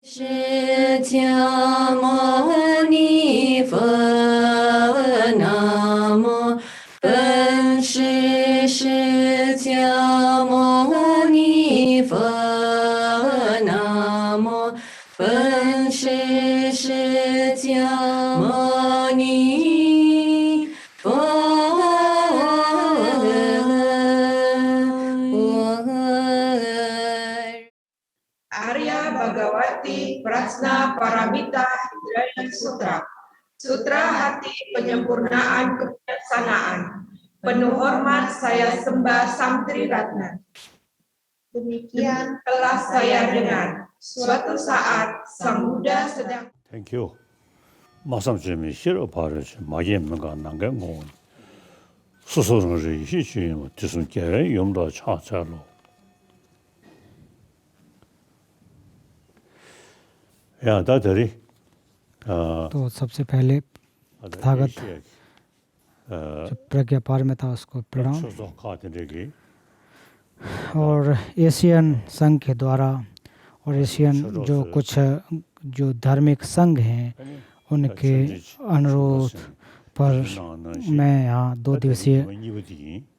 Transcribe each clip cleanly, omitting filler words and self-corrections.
释迦牟尼佛，南无本师释迦牟尼佛，南无本师释迦牟尼佛。 Arya Bhagawati Prasna Paramita Hidayat Sutra. Sutra Hati Penyempurnaan Kebijaksanaan. Penuh hormat saya sembah Samtri Ratna. Demikian telah saya dengar. Suatu saat Sang Buddha sedang. Thank you. Masam jimi shiro paraji magyen mga nangan ngon. Susurang ri shi shi tisun kere yomda cha cha lo. या दादरी तो सबसे पहले तथागत जो प्रज्ञा पार में था उसको प्रणाम। और एशियन संघ के द्वारा और एशियन जो कुछ जो धार्मिक संघ हैं उनके अनुरोध पर मैं यहाँ 2 दिवसीय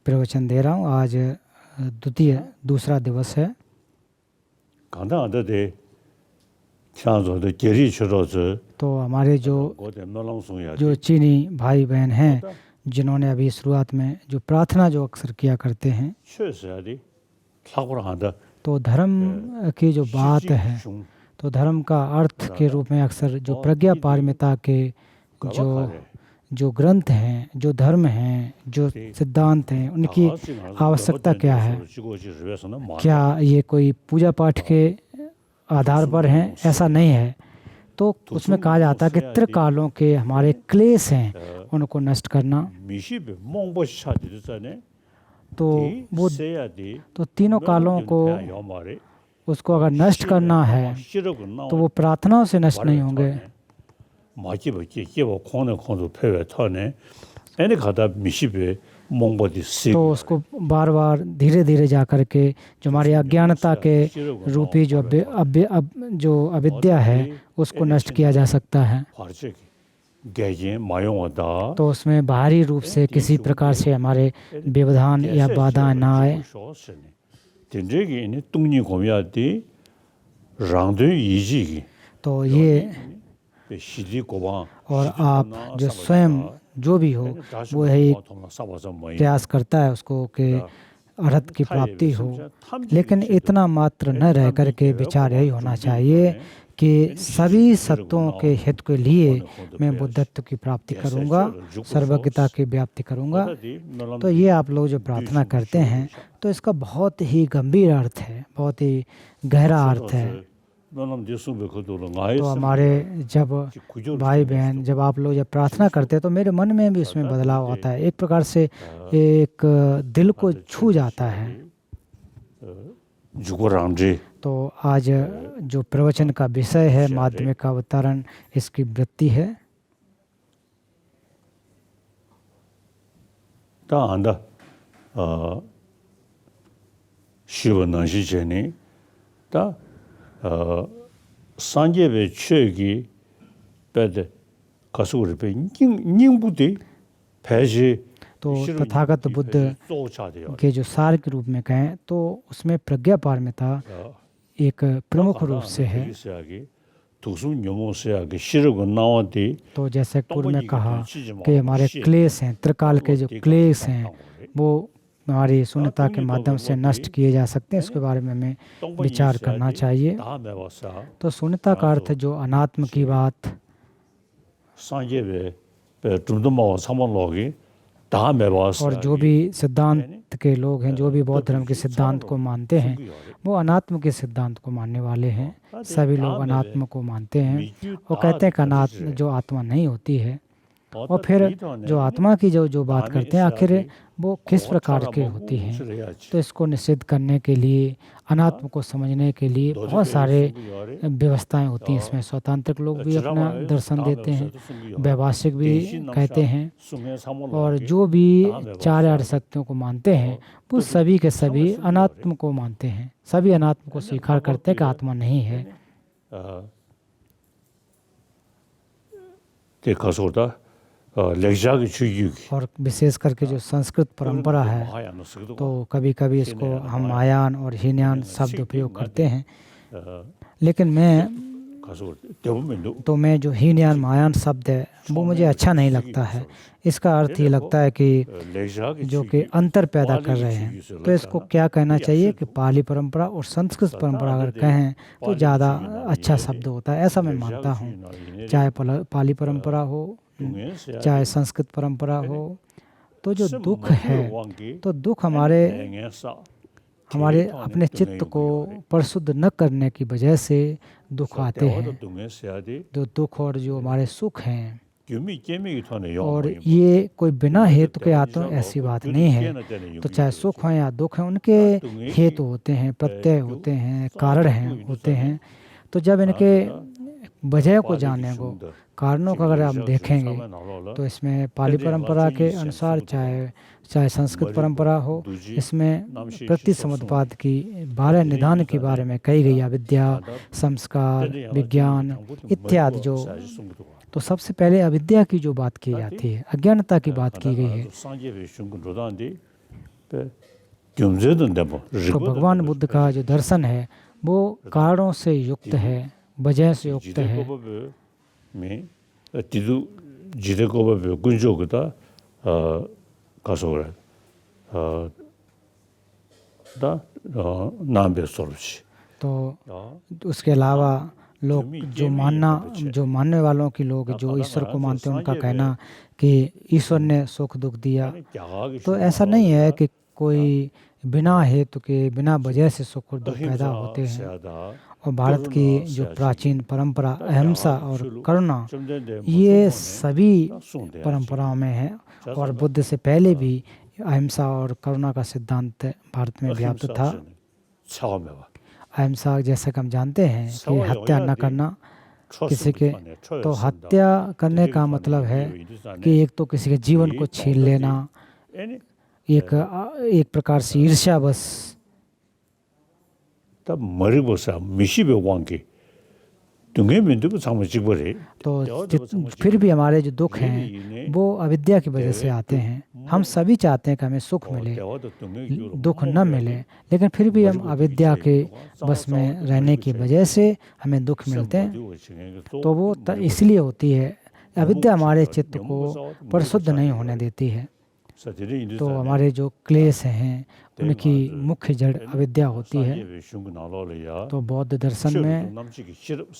प्रवचन दे रहा हूँ। आज दूसरा दिवस है। तो हमारे जो चीनी भाई बहन हैं जिन्होंने अभी शुरुआत में जो प्रार्थना जो अक्सर किया करते हैं, तो धर्म की जो बात है, तो धर्म का अर्थ के रूप में अक्सर जो प्रज्ञा पारमिता के जो ग्रंथ हैं, जो धर्म हैं, जो सिद्धांत हैं, उनकी आवश्यकता क्या है? क्या ये कोई पूजा पाठ के आधार पर हैं? ऐसा नहीं है। तो उसमें कहा जाता है कि त्रिकालों के हमारे क्लेश हैं, उनको नष्ट करना। तो वो तो तीनों कालों को उसको अगर नष्ट करना है तो वो प्रार्थनाओं से नष्ट नहीं होंगे। तो उसको बार बार धीरे धीरे जा कर के जो हमारी अज्ञानता के रूपी जो अविद्या है उसको नष्ट किया जा सकता है। तो उसमें बाहरी रूप से किसी प्रकार से हमारे व्यवधान या बाधा ना आए। तो ये और आप जो स्वयं जो भी हो वो यही प्रयास करता है उसको कि अर्हत की प्राप्ति हो, लेकिन इतना मात्र न रह कर के विचार यही होना चाहिए कि सभी सत्यों के हित के लिए मैं बुद्धत्व की प्राप्ति करूंगा, सर्वज्ञता की व्याप्ति करूंगा। तो ये आप लोग जो प्रार्थना करते हैं तो इसका बहुत ही गंभीर अर्थ है, बहुत ही गहरा अर्थ है। तो हमारे जब भाई बहन जब आप लोग जब प्रार्थना करते हैं तो मेरे मन में भी उसमें बदलाव आता है, एक प्रकार से एक दिल को छू जाता है। तो आज जो प्रवचन का विषय है माध्यमिक का अवतरण, इसकी वृत्ति है। 산제베 최기 배데 가수를 배 닝부디 배지। तो तथागत बुद्ध के जो सार के रूप में कहें तो उसमें प्रज्ञा पारमिता एक प्रमुख रूप से है। तो जैसे पूर्व में कहा कि हमारे क्लेश हैं, त्रिकाल के जो क्लेश हैं वो हमारी शून्यता के माध्यम से नष्ट किए जा सकते हैं, इसके बारे में हमें विचार करना चाहिए। तो शून्यता का अर्थ जो अनात्म की बात, और जो भी सिद्धांत के लोग हैं, जो भी बौद्ध धर्म के सिद्धांत को मानते हैं वो अनात्म के सिद्धांत को मानने वाले हैं। सभी लोग अनात्म को मानते हैं और कहते हैं कि अनात्म जो आत्मा नहीं होती है। और फिर जो आत्मा की जो बात करते हैं आखिर वो किस प्रकार की होती हैं, तो इसको निषेध करने के लिए, अनात्म को समझने के लिए बहुत सारे व्यवस्थाएं होती हैं। इसमें स्वतंत्र लोग भी अपना दर्शन देते हैं, वैभाषिक भी कहते हैं, और जो भी चार आर्य सत्यों को मानते हैं वो सभी के सभी अनात्म को मानते हैं। सभी अनात्म को स्वीकार करते हैं कि आत्मा नहीं है। ते खासोदा लेखजा की चुयुग और विशेष करके जो संस्कृत परंपरा है तो कभी कभी इसको हम महायान और हीनयान शब्द उपयोग करते हैं, लेकिन मैं जो हीनयान महायान शब्द है वो मुझे अच्छा नहीं लगता है। इसका अर्थ ये लगता है कि जो कि अंतर पैदा कर रहे हैं। तो इसको क्या कहना चाहिए कि पाली परंपरा और संस्कृत परंपरा अगर कहें तो ज़्यादा अच्छा शब्द होता है, ऐसा मैं मानता हूँ। चाहे पाली परंपरा हो चाहे संस्कृत परंपरा हो, तो जो दुख है तो दुख हमारे अपने चित्त को परिशुद्ध न करने की वजह से दुख आते हैं। जो दुख और जो हमारे सुख हैं, और ये कोई बिना हेतु के आते हैं ऐसी बात नहीं है। तो चाहे सुख हो या दुख है, उनके हेतु होते हैं, प्रत्यय होते हैं, कारण हैं होते हैं। तो जब इनके वजह को जाने को, कारणों को अगर आप देखेंगे तो इसमें पाली परंपरा के अनुसार चाहे संस्कृत परंपरा हो, इसमें प्रतिसमुद्पाद की 12 निदान के बारे में कही गई, अविद्या, संस्कार, विज्ञान इत्यादि। जो तो सबसे पहले अविद्या की जो बात की जाती है, अज्ञानता की बात की गई है। तो भगवान बुद्ध का जो दर्शन है वो कारणों से युक्त है, वजह से युक्त है। तो उसके अलावा लोग जो मानने वालों की लोग जो ईश्वर को मानते हैं, उनका कहना कि ईश्वर ने सुख दुख दिया। तो ऐसा नहीं है कि कोई बिना हेतु के, बिना वजह से सुख और दुख पैदा होते हैं। और भारत की जो प्राचीन परंपरा अहिंसा और करुणा, ये सभी परंपराओं में है। और बुद्ध से पहले भी अहिंसा और करुणा का सिद्धांत भारत में व्याप्त था। अहिंसा जैसे कि हम जानते हैं कि हत्या न करना किसी के, तो हत्या करने का मतलब है कि एक तो किसी के जीवन को छीन लेना, एक प्रकार से ईर्ष्या बस। तब मरी बोसा मिशी बे वांगे तुंगे में तो सामने चिपरे। तो फिर भी हमारे जो दुख हैं वो अविद्या की वजह से आते हैं। हम सभी चाहते हैं कि हमें सुख मिले, दुख न मिले, लेकिन फिर भी हम अविद्या के बस में रहने की वजह से हमें दुख मिलते हैं। तो वो इसलिए होती है, अविद्या हमारे चित्त को परिशुद्ध नहीं होने देती है। तो हमारे जो क्लेश हैं उनकी मुख्य जड़ अविद्या होती है। तो बौद्ध दर्शन में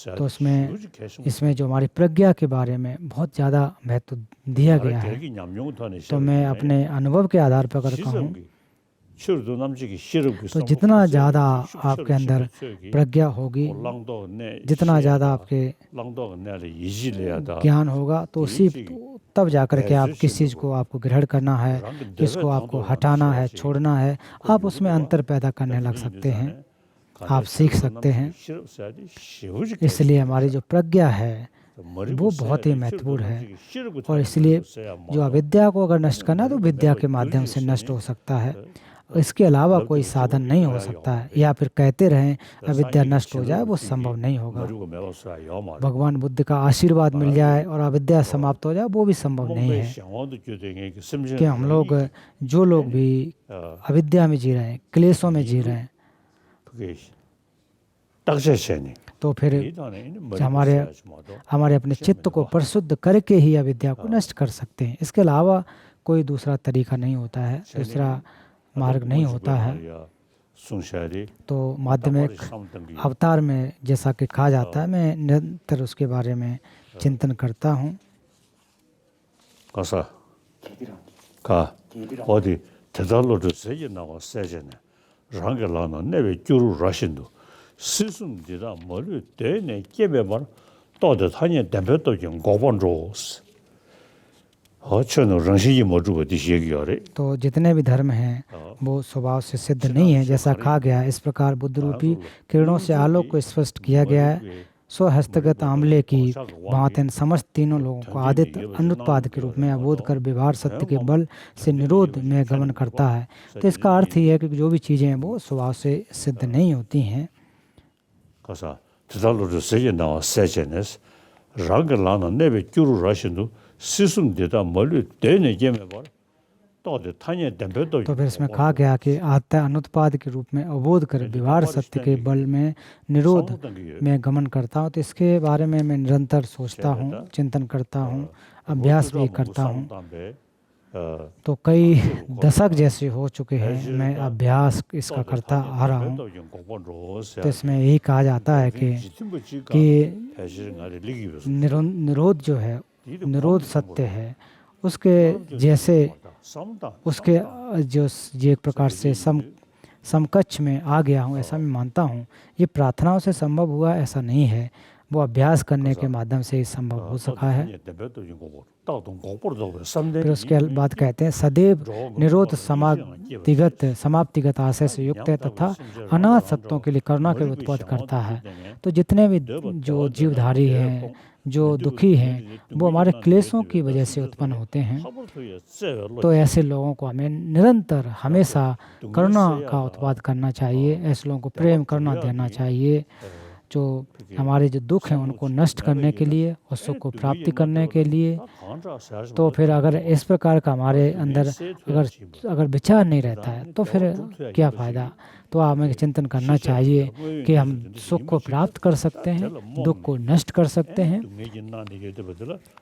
तो इसमें जो हमारी प्रज्ञा के बारे में बहुत ज़्यादा महत्व दिया गया है। तो मैं अपने अनुभव के आधार पर अगर कहूँ तो जितना ज़्यादा आपके अंदर प्रज्ञा होगी, जितना ज़्यादा आपके ज्ञान होगा, तो उसी तब जाकर के आप किस चीज़ को आपको ग्रहण करना है, किसको आपको हटाना है, छोड़ना है, आप उसमें अंतर पैदा करने लग सकते हैं, आप सीख सकते हैं। इसलिए हमारी जो प्रज्ञा है वो बहुत ही महत्वपूर्ण है। और इसलिए जो अविद्या को अगर नष्ट करना है तो विद्या के माध्यम से नष्ट हो सकता है। इसके अलावा कोई साधन नहीं हो सकता है। या फिर कहते रहें अविद्या नष्ट हो जाए, वो संभव नहीं होगा। भगवान बुद्ध का आशीर्वाद मिल जाए और अविद्या समाप्त हो जाए, वो भी संभव नहीं है। कि हम लोग जो लोग भी अविद्या में जी रहे हैं, क्लेशों में जी रहे हैं, तो फिर हमारे अपने चित्त को परिशुद्ध करके ही अविद्या को नष्ट कर सकते हैं। इसके अलावा कोई दूसरा तरीका नहीं होता है, दूसरा मार्ग नहीं होता है। तो माध्यमिक अवतार में जैसा कि कहा जाता है, मैं निरंतर उसके बारे में चिंतन करता हूँ। तो जितने भी धर्म हैं वो स्वभाव से सिद्ध नहीं है, जैसा कहा गया है। इस प्रकार बुद्ध रूपी किरणों से आलोक को स्पष्ट किया गया है। स्वहस्तगत आमले की भांति इन समस्त तीनों लोगों को आदित्य अनुत्पाद के रूप में अबोध कर व्यवहार सत्य के बल से निरोध में गमन करता है। तो इसका अर्थ ही है कि जो भी चीज़ें हैं वो स्वभाव से सिद्ध नहीं होती हैं। 드달로도 세게 나와 세제네스 랑글라나 네베 큐루 라신도 시숨데다 멀리 되네 게메 봐 तो थाने दंबेतो तो फिर इसमें कहा गया कि आत्ता अनुत्पाद के रूप में अबोध कर व्यवहार सत्य के बल में निरोध में गमन करता हूँ। तो इसके बारे में मैं निरंतर सोचता हूँ, चिंतन करता हूँ, अभ्यास भी करता हूँ। तो कई दशक जैसे हो चुके हैं मैं अभ्यास इसका करता आ रहा हूँ। तो इसमें यही कहा जाता है कि निरोध जो है, निरोध सत्य है, उसके जैसे उसके जो एक प्रकार से समकक्ष में आ गया हूँ, ऐसा मैं मानता हूँ। ये प्रार्थनाओं से संभव हुआ ऐसा नहीं है, वो अभ्यास करने के माध्यम से ही संभव हो सका है। फिर उसके बाद कहते हैं सदैव निरोध समाप्तिगत आशय से युक्त है तथा अनाथ सत्यों के लिए करुणा के उत्पत्ति करता है। तो जितने भी जो जीवधारी हैं, जो दुखी हैं, वो हमारे क्लेशों की वजह से उत्पन्न होते हैं। तो ऐसे लोगों को हमें निरंतर हमेशा करुणा का उत्पाद करना चाहिए, ऐसे लोगों को प्रेम करुणा देना चाहिए, जो हमारे जो दुख हैं उनको नष्ट करने के लिए और सुख को प्राप्ति करने के लिए। तो फिर अगर इस प्रकार का हमारे अंदर अगर विचार नहीं रहता है तो फिर क्या फ़ायदा। तो हमें चिंतन करना चाहिए कि हम सुख को प्राप्त कर सकते हैं, दुख को नष्ट कर सकते हैं।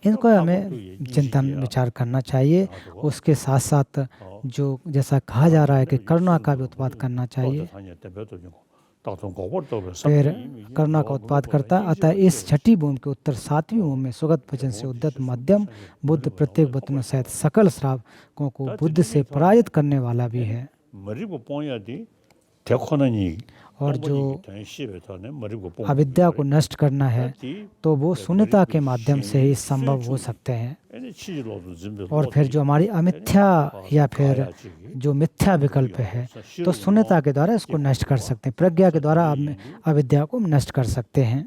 इनको हमें चिंतन विचार करना चाहिए। उसके साथ साथ जो जैसा कहा जा रहा है कि करुणा का भी उत्पाद करना चाहिए, फिर करुणा का उत्पाद करता है। अतः इस छठी भूमि के उत्तर सातवीं भूमि में सुगत वचन से उद्यत मध्यम बुद्ध प्रत्येक वचनों सहित सकल श्रावकों को बुद्ध से पराजित करने वाला भी है। और जो अविद्या को नष्ट करना है तो वो शून्यता के माध्यम से ही संभव हो सकते हैं। और फिर जो हमारी अमिथ्या या फिर जो मिथ्या विकल्प है तो शून्यता के द्वारा इसको नष्ट कर सकते हैं, प्रज्ञा के द्वारा अविद्या को नष्ट कर सकते हैं।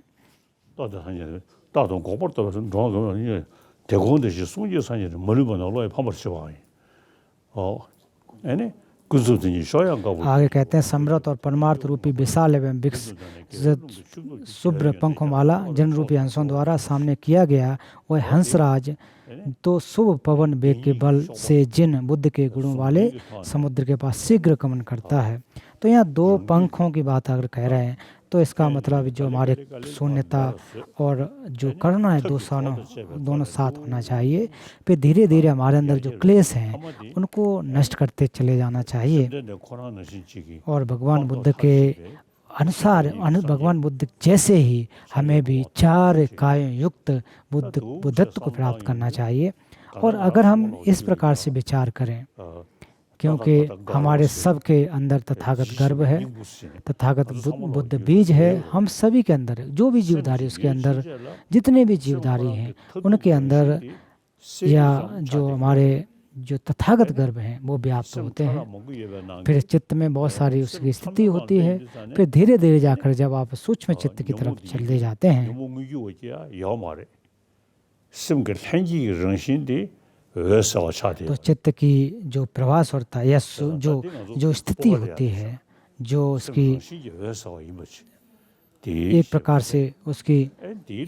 आगे कहते हैं समृद्ध और परमार्थ रूपी विशाल एवं शुभ्र पंखों वाला जन रूपी हंसों द्वारा सामने किया गया वह हंसराज तो शुभ पवन वेग के बल से जिन बुद्ध के गुणों वाले समुद्र के पास शीघ्र गमन करता है। तो यहाँ दो पंखों की बात अगर कह रहे हैं तो इसका मतलब जो हमारे शून्यता और जो करुणा है दोनों साथ होना चाहिए। फिर धीरे धीरे हमारे अंदर जो क्लेश हैं उनको नष्ट करते चले जाना चाहिए। और भगवान बुद्ध के अनुसार भगवान बुद्ध जैसे ही हमें भी चार कायों युक्त बुद्धत्व को प्राप्त करना चाहिए। और अगर हम इस प्रकार से विचार करें, क्योंकि हमारे सब के अंदर तथागत गर्भ है, तथागत बुद्ध बीज है, हम सभी के अंदर जो भी जीवधारी उसके अंदर जितने भी जीवधारी हैं उनके अंदर या जो हमारे जो तथागत गर्भ हैं वो व्याप्त होते हैं। फिर चित्त में बहुत सारी उसकी स्थिति होती है। फिर धीरे धीरे जाकर जब आप सूक्ष्म चित्त की तरफ चले जाते हैं तो चित्त की जो प्रवास होता है या जो स्थिति होती है, जो उसकी एक प्रकार से उसकी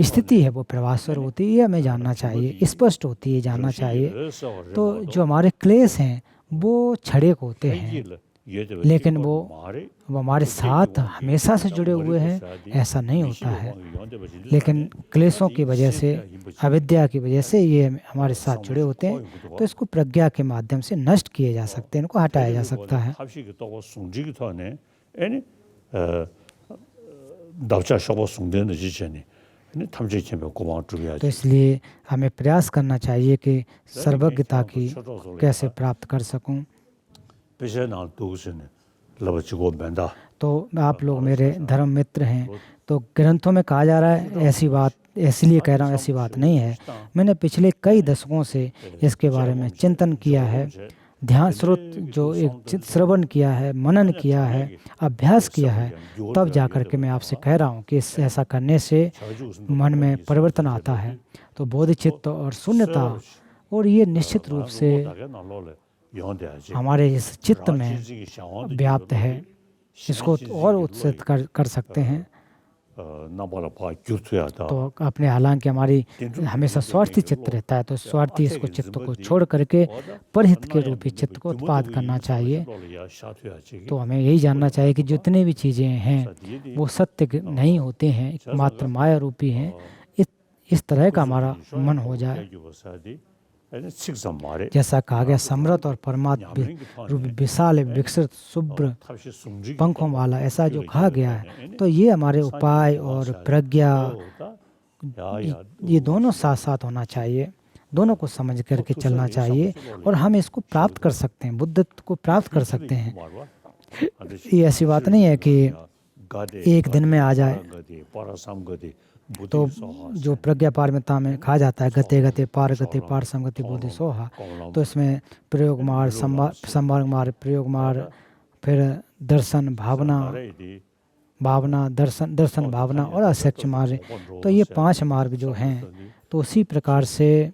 स्थिति है वो प्रवासर होती है, हमें जानना चाहिए, स्पष्ट होती है, जानना चाहिए। तो जो हमारे क्लेश हैं वो क्षणिक होते हैं, लेकिन वो हमारे साथ हमेशा से जुड़े हुए हैं ऐसा नहीं होता है। लेकिन क्लेशों की वजह से, अविद्या की वजह से ये हमारे साथ जुड़े होते हैं। तो इसको प्रज्ञा के माध्यम से नष्ट किए जा सकते हैं, इनको हटाया जा सकता है। तो इसलिए हमें प्रयास करना चाहिए कि सर्वज्ञता की कैसे प्राप्त कर सकूं। तो आप लोग मेरे धर्म मित्र हैं, तो ग्रंथों में कहा जा रहा है ऐसी बात, इसलिए कह रहा हूँ ऐसी बात नहीं है। मैंने पिछले कई दशकों से इसके बारे में चिंतन किया है, ध्यान स्रोत जो एक श्रवण किया है, मनन किया है, अभ्यास किया है, तब जाकर के मैं आपसे कह रहा हूँ कि ऐसा करने से मन में परिवर्तन आता है। तो बोधिचित्त और शून्यता, और ये निश्चित रूप से हमारे इस चित्त में व्याप्त है, इसको और उत्सित कर सकते हैं। 나발아 봐 규트야다 तो अपने हालांकि हमारी हमेशा स्वार्थी चित्त रहता है, तो स्वार्थी इसको चित्त को छोड़ करके परहित के रूपी चित्त को उत्पाद करना चाहिए। तो हमें यही जानना चाहिए कि जितने भी चीज़ें हैं वो सत्य नहीं होते हैं, एकमात्र माया रूपी हैं। इस तरह का हमारा मन हो जाए। जैसा कहा गया, समृद्ध और परमात्मा रूपी विशाल विकसित शुभ्र पंखों वाला, ऐसा जो कहा गया है। तो ये हमारे उपाय और प्रज्ञा ये दोनों साथ साथ होना चाहिए, दोनों को समझ करके चलना चाहिए और हम इसको प्राप्त कर सकते हैं, बुद्धत्व को प्राप्त कर सकते हैं। ये ऐसी बात नहीं है कि एक दिन में आ जाए। तो जो प्रज्ञा पारमिता में कहा जाता है गते गते पार समगति बोधि सोहा, तो इसमें प्रयोग मार्ग, संभाग मार्ग, प्रयोग मार्ग, फिर दर्शन भावना दर्शन भावना और असक्ष मार्ग, तो ये 5 मार्ग जो हैं, तो उसी प्रकार से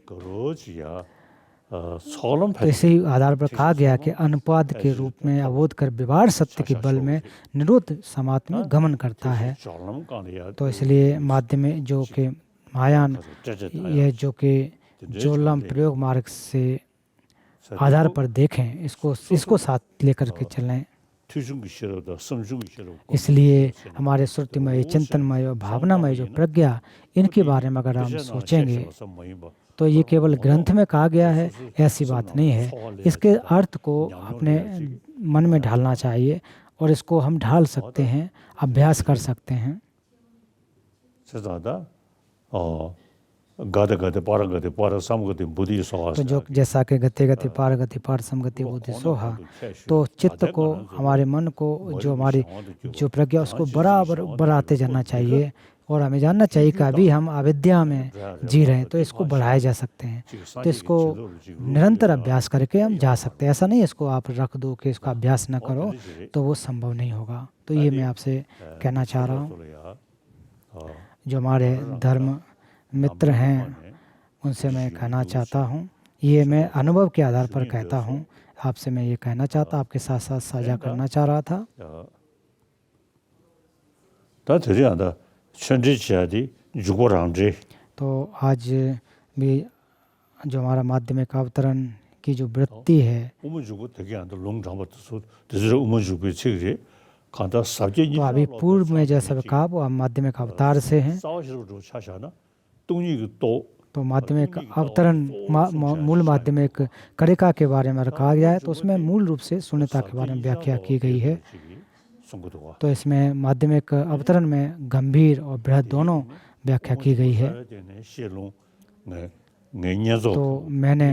तो इसी आधार पर कहा गया कि अनुपाद के रूप में अवोध कर व्यवहार सत्य के बल में निरुद्ध समात्म में गमन करता है। तो इसलिए माध्यम में जो कि मायान, यह जो कि जोलम प्रयोग मार्ग से आधार पर देखें, इसको साथ लेकर के चलें। इसलिए हमारे श्रुतिमय, चिंतनमय और भावनामय जो प्रज्ञा, इनके बारे में अगर हम सोचेंगे तो ये केवल ग्रंथ में कहा गया है ऐसी बात नहीं है। इसके अर्थ को अपने मन में ढालना चाहिए और इसको हम ढाल सकते हैं, अभ्यास कर सकते हैं। तो जो जैसा कि गति गति पार समगति बुद्धि सोहा, तो चित्त को, हमारे मन को, जो हमारी जो प्रज्ञा, उसको बराबर बढ़ाते जाना चाहिए। और हमें जानना चाहिए कि अभी हम अविद्या में जी रहे हैं, तो इसको बढ़ाए जा सकते हैं। तो इसको निरंतर अभ्यास करके हम जा सकते हैं। ऐसा नहीं इसको आप रख दो कि इसका अभ्यास न करो, तो वो संभव नहीं होगा। तो ये मैं आपसे कहना चाह रहा हूँ। जो हमारे धर्म मित्र हैं उनसे मैं कहना चाहता हूँ, ये मैं अनुभव के आधार पर कहता हूँ, आपसे मैं ये कहना चाहता, आपके साथ साथ साझा करना चाह रहा था। तो आज भी जो हमारा माध्यमिक अवतरण की जो वृत्ति है, तो अभी पूर्व में जैसा कहा वो माध्यमिक अवतार से हैं। तो माध्यमिक अवतरण मूल माध्यमिक करिका के बारे में कहा गया है, तो उसमें मूल रूप से शून्यता के बारे में व्याख्या की गई है। तो इसमें माध्यमिक अवतरण में गंभीर और बृहद दोनों व्याख्या की गई है। तो मैंने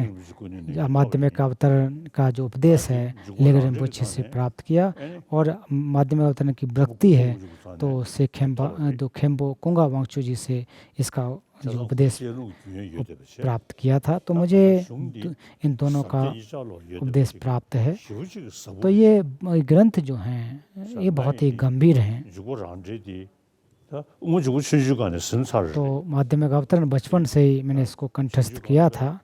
माध्यमिक अवतरण का जो उपदेश है लेगर रिम्पोचे से प्राप्त किया, और माध्यमिक अवतरण की वृत्ति है तो से खेम्बो कुंगा वांगचू जी से इसका जो उपदेश प्राप्त किया था। तो मुझे इन दोनों का उपदेश प्राप्त है। तो ये ग्रंथ जो हैं ये बहुत ही गंभीर हैं। तो माध्यमिक अवतरण बचपन से ही मैंने इसको कंठस्थ किया था।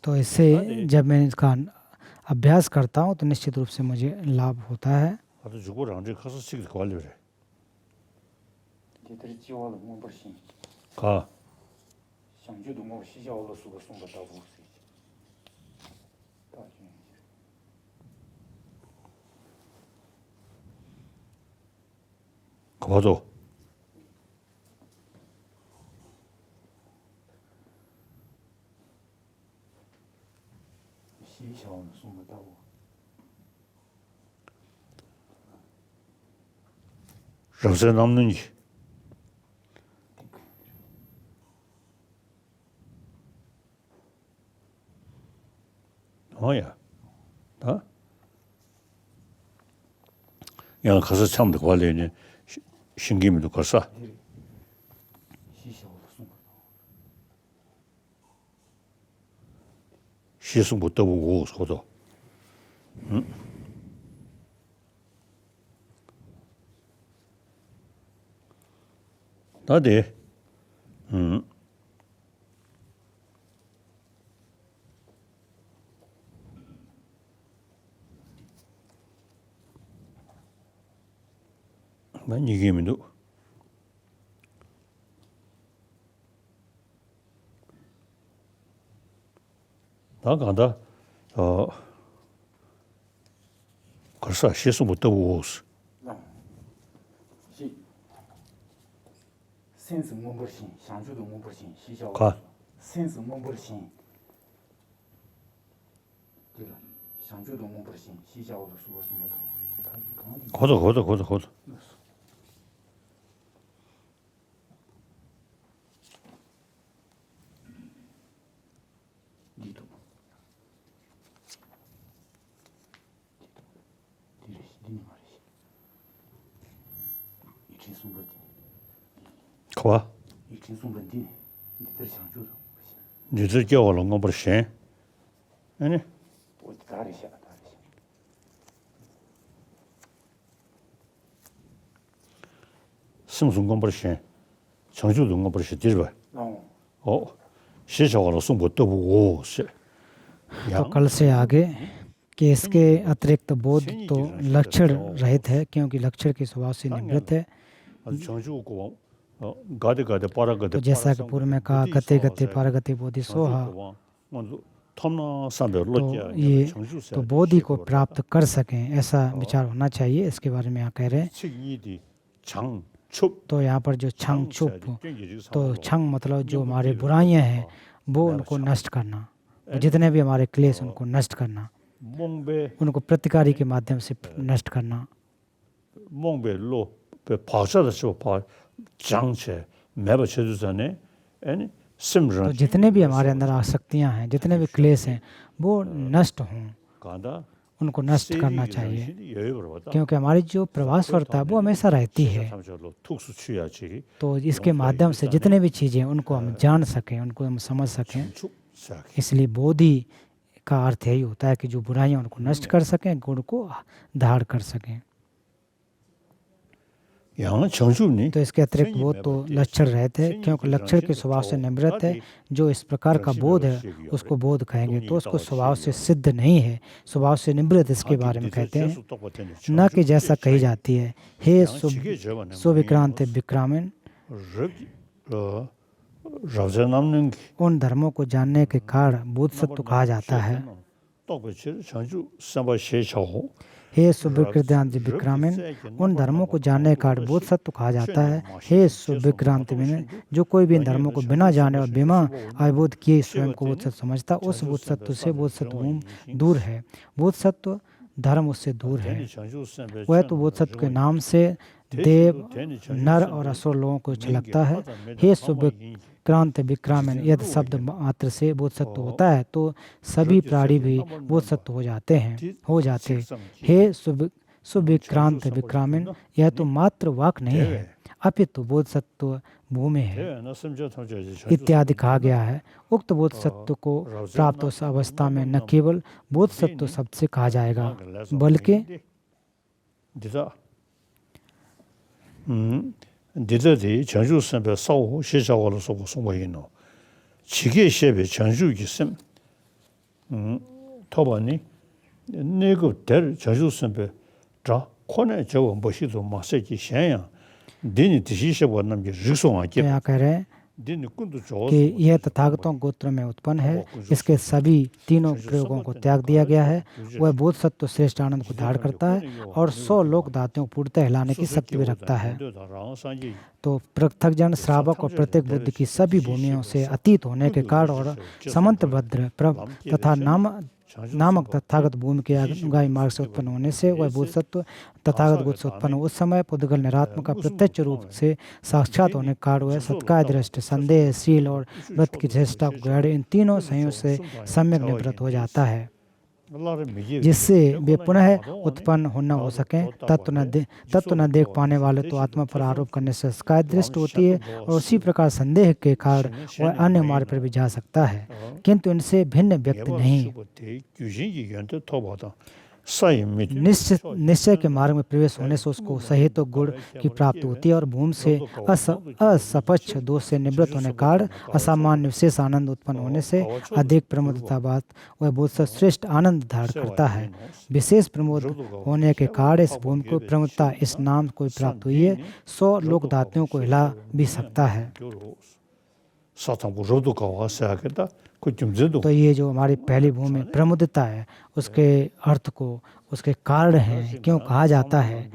तो इससे जब मैं इसका अभ्यास करता हूँ तो निश्चित रूप से मुझे लाभ होता है। रवसे 남는 게 뭐야? 어? 야 가서 참도 관련이 신김이도 걸사. 西松不得无说的，那得，那你给没都。다 간다 그래서 시수 못 되고 센스 몸버신 상주도 몸버신 시작 가 센스 몸버신对了 상주도 몸버신 시작으로 수고했습니다. 고도 리도 리니 말이지 이ችን 순간이 가 이ችን 순간이 니들 상주도 니들 겨울은 거 버신 아니 어디 다리셔 승승 버신 청주도 거 버신 뒤봐 시작으로 못 되고 तो कल से आगे कि इसके अतिरिक्त बोध तो लक्षण रहित है क्योंकि लक्षण के स्वभाव से निवृत्त है तो जैसा कि पूर्व में कहा गति गति पारगति बोधि सोहा तो ये तो बोधि को प्राप्त कर सकें ऐसा विचार होना चाहिए इसके बारे में यहाँ कह रहे हैं तो यहाँ पर जो छंग छुप तो छंग मतलब जो हमारे बुराइयां हैं वो उनको नष्ट करना जितने भी हमारे क्लेश उनको नष्ट करना उनको प्रतिकारी के माध्यम से नष्ट करना तो जितने भी हमारे अंदर आसक्तियां हैं जितने भी क्लेश हैं वो नष्ट हों उनको नष्ट करना चाहिए क्योंकि हमारी जो प्रवासवरता वो हमेशा रहती है तो इसके माध्यम से जितने भी चीज़ें उनको हम जान सकें उनको हम समझ सकें इसलिए बोधि का अर्थ यही होता है कि जो बुराइयां उनको नष्ट कर सकें गुण को धारण कर सकें तो इसके अतिरिक्त बोध तो लक्षण रहते हैं क्योंकि लक्षण के स्वभाव से निवृत्त है जो इस प्रकार का बोध है उसको बोध कहेंगे तो उसको स्वभाव से सिद्ध नहीं है स्वभाव से निवृत्त इसके बारे में कहते हैं न कि जैसा कही जाती है हे सुविक्रांत विक्रामिन उन धर्मों को जानने के कारण बोध सत्व कहा जाता है हे सुविक्रांत विक्रामिन उन धर्मों को जानने का बोध सत्व कहा जाता है हे सुविक्रांत जो कोई भी इन धर्मों को बिना जाने और बिना अवबोध किए स्वयं को बोध सत्व समझता उस बोध सत्व से बोध सत्व दूर है बोध सत्व धर्म उससे दूर है वह तो बोध सत्व के नाम से देव नर और असुर लोगों को छलकता है हे सुविक्रांत विक्रामिन यदि शब्द मात्र से बोध सत्व होता है तो सभी प्राणी भी बोध सत्व हो जाते हे सुविक्रांत विक्रामिन यह तो मात्र वाक नहीं है अपितु बोध सत्व भूमि है इत्यादि कहा गया है उक्त बोध सत्व को प्राप्त उस अवस्था में न केवल बोध सत्व शब्द से कहा जाएगा बल्कि 디더디 전주 선배 사후 시작으로 송보이노 지게 셰베 전주 기심 토바니 네고 될 전주 선배 자 코네 저거 뭐시도 마세기 셴야 디니 디시셰 원남게 리송하게 क्या कह रहे हैं कि यह तथागतों गोत्र में उत्पन्न है इसके सभी तीनों प्रयोगों को त्याग दिया गया है वह बोध सत्व श्रेष्ठ आनंद को धारण करता है और 100 लोक धातुओं को पूर्णतः हिलाने की शक्ति भी रखता है तो पृथक जन श्रावक और प्रत्येक बुद्धि की सभी भूमियों से अतीत होने के कारण और समंतभद्र तथा नामक तथागत भूमि के अनुगामी मार्ग से उत्पन्न होने से वह बोध सत्व तथागत बोध से उत्पन्न उस समय पुद्गल निरात्मा का प्रत्यक्ष रूप से साक्षात होने के कारण वह सत्काय दृष्टि संदेह शील और व्रत की चेष्टा को ग्रहण इन तीनों संयोग से सम्यक निवृत्त हो जाता है जिससे वे पुनः उत्पन्न होना हो सकें। तत्व न देख पाने वाले तो आत्मा पर आरोप करने से शिकायत दृष्ट होती है और उसी प्रकार संदेह के कारण वह अन्य मार्ग पर भी जा सकता है, किंतु इनसे भिन्न व्यक्ति नहीं। निश्चय के मार्ग में प्रवेश होने से उसको सहित गुण की प्राप्ति होती है और भूमि से असपक्ष दोष से निवृत्त होने के कारण असामान्य विशेष आनंद उत्पन्न होने से अधिक प्रमोदता बात वह बहुत सा श्रेष्ठ आनंद धारण करता है। विशेष प्रमोद होने के कारण इस भूमि को प्रमुखता इस नाम को प्राप्त हुई है। 100 लोकदातियों को हिला भी सकता है। तो ये जो हमारी पहली भूमि प्रमुदता है, उसके अर्थ को, उसके कारण हैं, क्यों कहा जाता है,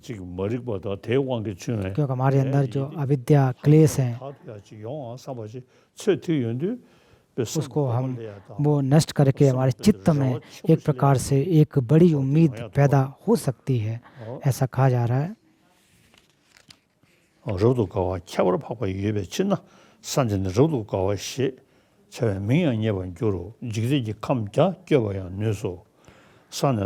क्योंकि हमारे अंदर जो अविद्या क्लेश हैं उसको हम वो नष्ट करके हमारे चित्त में एक प्रकार से एक बड़ी उम्मीद पैदा हो सकती है, ऐसा कहा जा रहा है।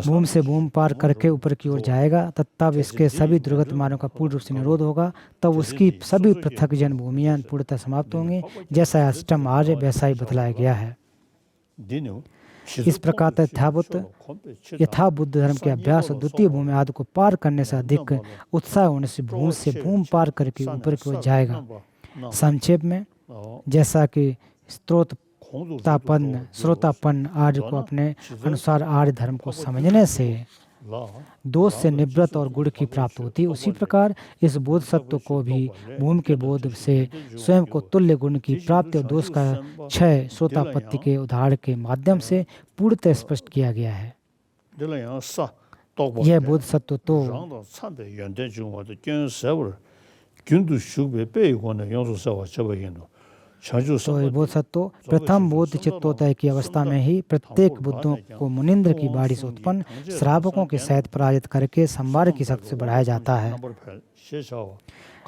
भूमि से भूमि पार करके ऊपर की ओर जाएगा, तब इसके सभी दुर्गत मार्गों का पूर्ण रूप से निरोध होगा। तब उसकी सभी पृथक जन भूमियां पूर्णतः समाप्त होंगी। जैसा अष्टम आर्य वैसा ही बतलाया गया है। इस प्रकार यथा बुद्ध धर्म के अभ्यास और द्वितीय भूमि आदि को पार करने से अधिक उत्साह होने से भूमि पार करके ऊपर की ओर जाएगा। संक्षेप में, जैसा कि श्रोतापन्न आर्य को अपने अनुसार आर्य धर्म को समझने से दोष से निवृत्त और गुण की प्राप्ति होती है, उसी प्रकार इस बोध सत्व को भी भूमि के बोध से स्वयं को तुल्य गुण की प्राप्ति और दोष का क्षय श्रोतापत्ति के उदाहरण के माध्यम से पूर्णतः स्पष्ट किया गया है। यह बोध सत्व तो बोध सत्व प्रथम बोध चित्तोदय की अवस्था में ही प्रत्येक बुद्धों को मुनिंद्र की बाड़ी से उत्पन्न श्रावकों के सहित पराजित करके संवार की शक्ति से बढ़ाया जाता है।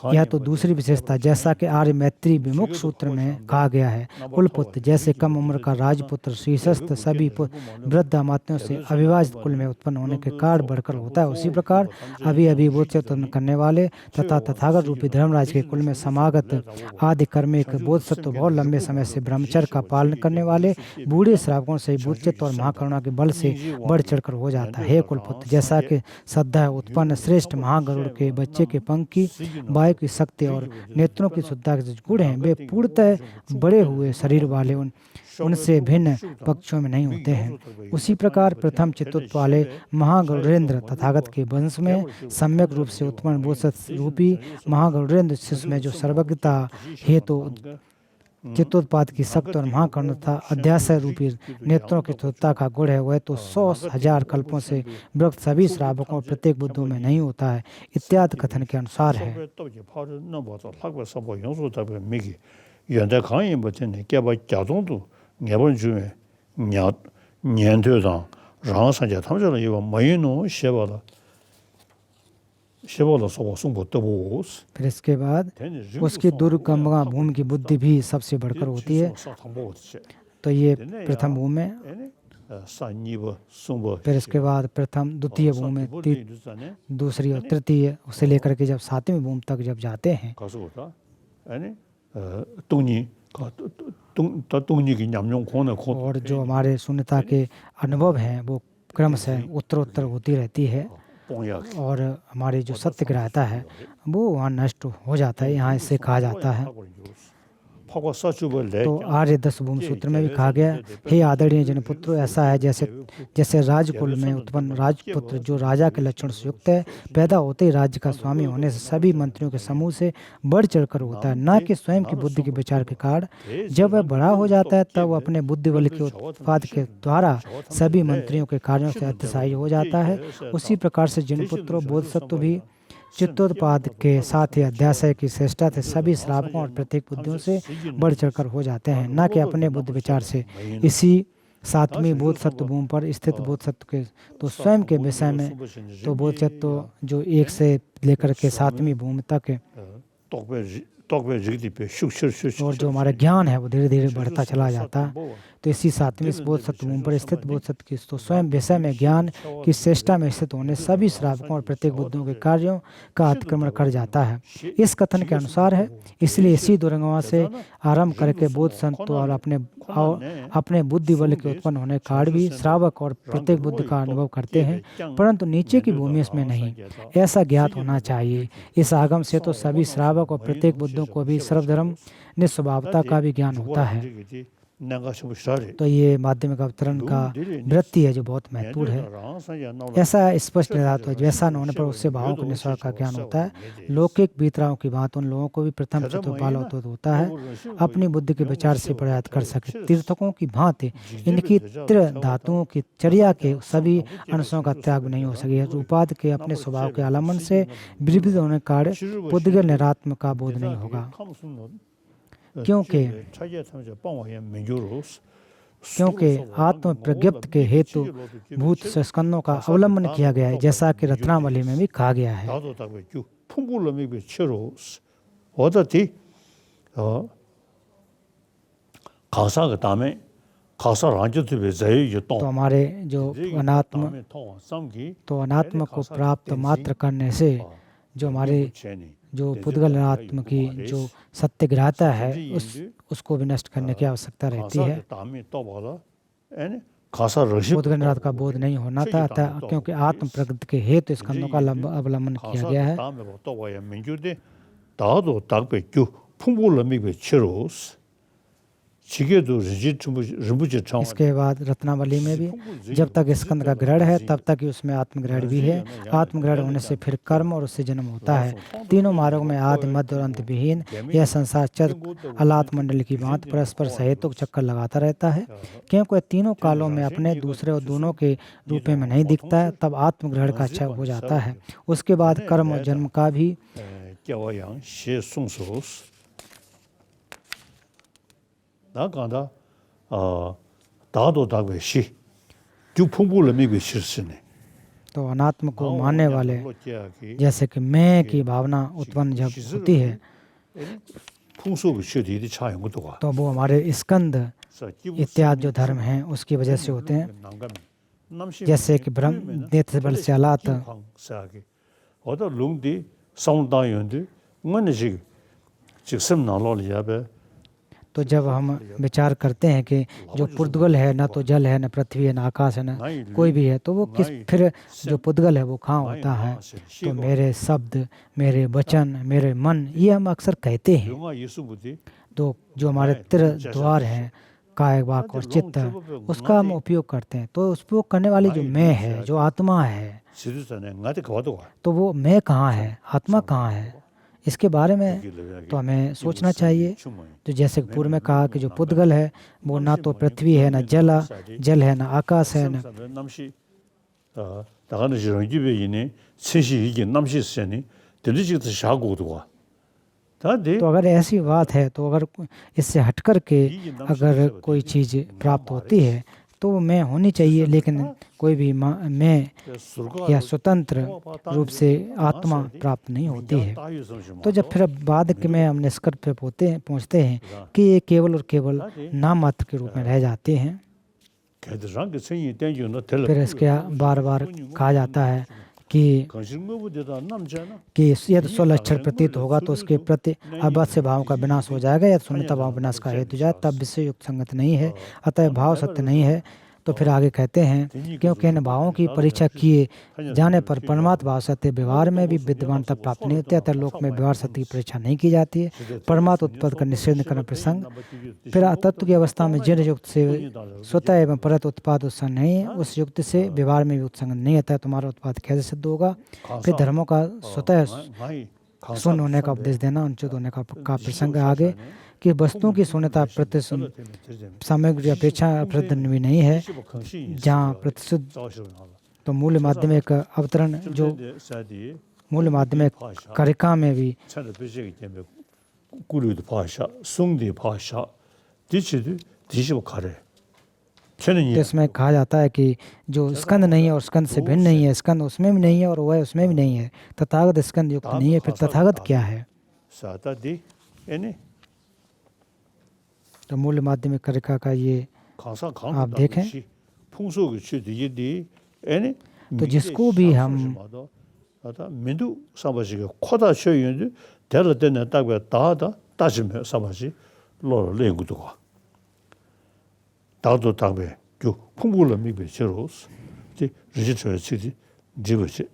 यह तो दूसरी विशेषता, जैसा कि आर्य मैत्री विमुख सूत्र में कहा गया है, कुलपुत्र जैसे कम उम्र का राजपुत्र शीर्षस्थ सभी वृद्ध अमात्यों से अविभाजित कुल में उत्पन्न होने के कारण बढ़कर होता है, उसी प्रकार अभी बोध से उत्पन्न करने वाले तथा तथागत रूपी धर्मराज के कुल में समागत आदि कर्मिक बोध सत्व बहुत लंबे समय से ब्रह्मचर्य का पालन करने वाले बूढ़े श्रावकों से बोधचित्त और महाकरुणा के बल से बढ़ चढ़कर हो जाता है। कुलपुत्र, जैसा कि सद्धा उत्पन्न श्रेष्ठ महागरुड़ के बच्चे के पंख की की शक्ति और नेत्रों की शुद्धता के गुण हैं, वे पूर्णतः बड़े हुए शरीर वाले उनसे भिन्न पक्षों में नहीं होते हैं। उसी प्रकार प्रथम चित्तत्व वाले महागरुड़ेंद्र तथागत के वंश में सम्यक रूप से उत्पन्न बोधसत्व रूपी महागरुड़ेंद्र शिष्य में जो सर्वज्ञता हेतु चित्तोत्पाद की शक्ति और महाकरुणता अध्यासय रूपी नेत्रों की शुद्धता का गुण है, वह तो 100,000 कल्पों से विरक्त सभी श्रावकों प्रत्येक बुद्धों में नहीं होता है इत्यादि कथन के अनुसार है। फिर इसके बाद उसकी दुर्गम भूमि की बुद्धि भी सबसे बढ़कर होती है। तो ये प्रथम भूमि है। फिर इसके बाद प्रथम द्वितीय भूमि, दूसरी और तृतीय, उसे लेकर के जब 7वीं भूमि तक जब जाते हैं और जो हमारे शून्यता के अनुभव हैं वो क्रमशः उत्तरोत्तर होती रहती है और हमारी जो सत्यग्राह्यता है वो वहाँ नष्ट हो जाता है। यहाँ इससे कहा जाता है, तो आर्य 10 भूमि सूत्र में भी कहा गया, हे आदरणीय जनपुत्र, ऐसा है जैसे राजकुल में उत्पन्न राजपुत्र जो राजा के लक्षण से युक्त है, पैदा होते ही राज्य का स्वामी होने से सभी मंत्रियों के समूह से बढ़ चढ़कर होता है, न कि स्वयं की बुद्धि के विचार के कारण। जब वह बड़ा हो जाता है तब वह अपने बुद्धि बल के उत्पाद के द्वारा सभी मंत्रियों के कार्यों से अतिशायी हो जाता है। उसी प्रकार से जनपुत्रों बोधसत्व भी चित्तोत्पाद के साथ ही अध्यासय की श्रेष्ठता से सभी श्रावकों और प्रत्येक बुद्धियों से बढ़ चढ़कर हो जाते हैं, न कि अपने बुद्धि विचार से। इसी 7वीं बोधसत्व भूमि पर स्थित बोधसत्व के तो स्वयं के विषय में तो बोधसत्व जो 1 से लेकर के 7वीं भूमि तक है और जो हमारा ज्ञान है वो धीरे धीरे बढ़ता चला जाता है। तो तो इसी सातवें इस बोध सत्य भूमि पर स्थित बोध सत्य की तो स्वयं विषय में ज्ञान की श्रेष्ठता में स्थित होने सभी श्रावकों और प्रत्येक बुद्धों के कार्यों का अतिक्रमण कर जाता है। इस कथन के अनुसार है, इसलिए इसी दुर्गमा से आरंभ करके बोध संत और अपने बुद्धि बल के उत्पन्न होने का भी श्रावक और प्रत्येक बुद्धि का अनुभव करते हैं, परंतु नीचे की भूमि इसमें नहीं। ऐसा ज्ञात होना चाहिए। इस आगम से तो सभी श्रावक और प्रत्येक बुद्धों को भी सर्वधर्म निस्वभावता का भी ज्ञान होता है। तो ये माध्यमिक अवतरण का वृत्ति है जो बहुत महत्वपूर्ण है। ऐसा स्पष्ट निर्धारित है, जैसा न होने पर उससे भावों के निस्वार का ज्ञान होता है। लौकिक बीतराओं की बात उन लोगों को भी प्रथम चतुर्पाल होता है अपनी बुद्धि के विचार से प्रयास कर सके। तीर्थकों की भांति इनकी त्रि धातुओं की चर्या के सभी अंशों का त्याग नहीं हो सके। रूपाद के अपने स्वभाव के आलम्बन से विविध होने का पुद्गल निरात्म का बोध नहीं होगा, क्योंकि आत्म प्रज्ञप्ति के हेतु भूत स्कंदों का अवलंबन किया गया है, जैसा कि रत्नावली में भी कहा गया है। तो हमारे जो अनात्म को प्राप्त मात्र करने से जो हमारे जो पुद्गल आत्म की जो सत्यग्रहता है उसको भी नष्ट करने की आवश्यकता रहती है। पुद्गल आत्म का बोध नहीं होना था, क्योंकि आत्म प्रगति के हेतु स्कंदों का अवलंबन किया गया है। इसके बाद रत्नावली में भी जब तक स्कंद का ग्रहण है तब तक ही उसमें आत्मग्रहण भी है। आत्मग्रहण होने से फिर कर्म और उससे जन्म होता है। तीनों मार्गों में आदि मध्य और अंत विहीन यह संसार चक्र अलात मंडल की भांति परस्पर सहेतुक चक्कर लगाता रहता है, क्योंकि तीनों कालों में अपने दूसरे और दोनों के रूप में नहीं दिखता है। तब आत्मग्रहण का क्षय हो जाता है। उसके बाद कर्म और जन्म का भी तो अनात्म को मानने वाले जैसे कि मैं की भावना उत्पन्न जब होती है तो वो हमारे स्कंद इत्यादि जो धर्म हैं उसकी वजह से होते हैं, जैसे कि ब्रह्म नेत्र बल से अलात। तो जब हम विचार करते हैं कि जो पुद्गल है न तो जल है, न पृथ्वी है, न आकाश है, न कोई भी है, तो वो किस फिर जो पुद्गल है वो कहाँ होता है? तो मेरे शब्द, मेरे वचन, मेरे मन, ये हम अक्सर कहते हैं। तो जो हमारे त्रिद्वार हैं काय वाक और चित्त, उसका हम उपयोग करते हैं। तो उपयोग करने वाली जो मैं है, जो आत्मा है, तो वो मैं कहाँ है, आत्मा कहाँ है, इसके बारे में तो हमें सोचना चाहिए। तो जैसे पूर्व में कहा कि जो पुद्गल है वो ना तो पृथ्वी है, ना जल है, ना आकाश है, ना तो अगर ऐसी बात है तो अगर इससे हटकर के अगर कोई चीज़ प्राप्त होती है तो वो मैं होनी चाहिए, लेकिन कोई भी मैं या स्वतंत्र रूप से आत्मा प्राप्त नहीं होती है। तो जब फिर बाद में हम निष्कर्ष पे पहुँचते हैं कि ये केवल और केवल नाम मात्र के रूप में रह जाते हैं। फिर इसके बार बार कहा जाता है कि यदि स्वलक्षण प्रतीत होगा तो उसके प्रति अवश्य भाव का विनाश हो जाएगा, या शून्यता भाव विनाश का हेतु जाए, तब विषय युक्त संगत नहीं है, अतः भाव सत्य नहीं है। तो फिर आगे कहते हैं क्योंकि इन भावों की परीक्षा किए जाने पर परमात्मा भाव सत्य व्यवहार में भी विद्वानता प्राप्त नहीं होती, अतः लोक में व्यवहार सत्य की परीक्षा नहीं की जाती है। परमात्मा उत्पत्ति का निषेध करना प्रसंग। फिर तत्व की अवस्था में जिन युक्त से स्वतः एवं परत उत्पाद उत्संग नहीं है, उस युक्त से व्यवहार में भी उत्संग नहीं आता है, तुम्हारा उत्पाद कैसे सिद्ध होगा? फिर धर्मों का स्वतः शून्य होने का उपदेश देना, अनुचित होने का प्रसंग आगे कि वस्तुओं की शून्यता सामग्री अपेक्षा अप्रतिद्वंदी भी नहीं है, जहाँ प्रतिशुद्ध। तो मूल माध्यमिक अवतरण जो मूल माध्यमिक कारिका में भी तो इसमें कहा जाता है कि जो स्कंद नहीं है और स्कंद से भिन्न नहीं है, स्कंद उसमें भी नहीं है और वह उसमें भी नहीं है, तथागत स्कंद युक्त नहीं है, फिर तथागत क्या है? तो मूल माध्यमिक कारिका का ये आप देखें तो जिसको भी हम 민두 사바지가 코다 쇼윤데 데르데네 딱베 다다 따지면 사바지 로로 랭구도가 다도 딱베 주 풍불로 미베 제로스 지 리지처 치지 지버지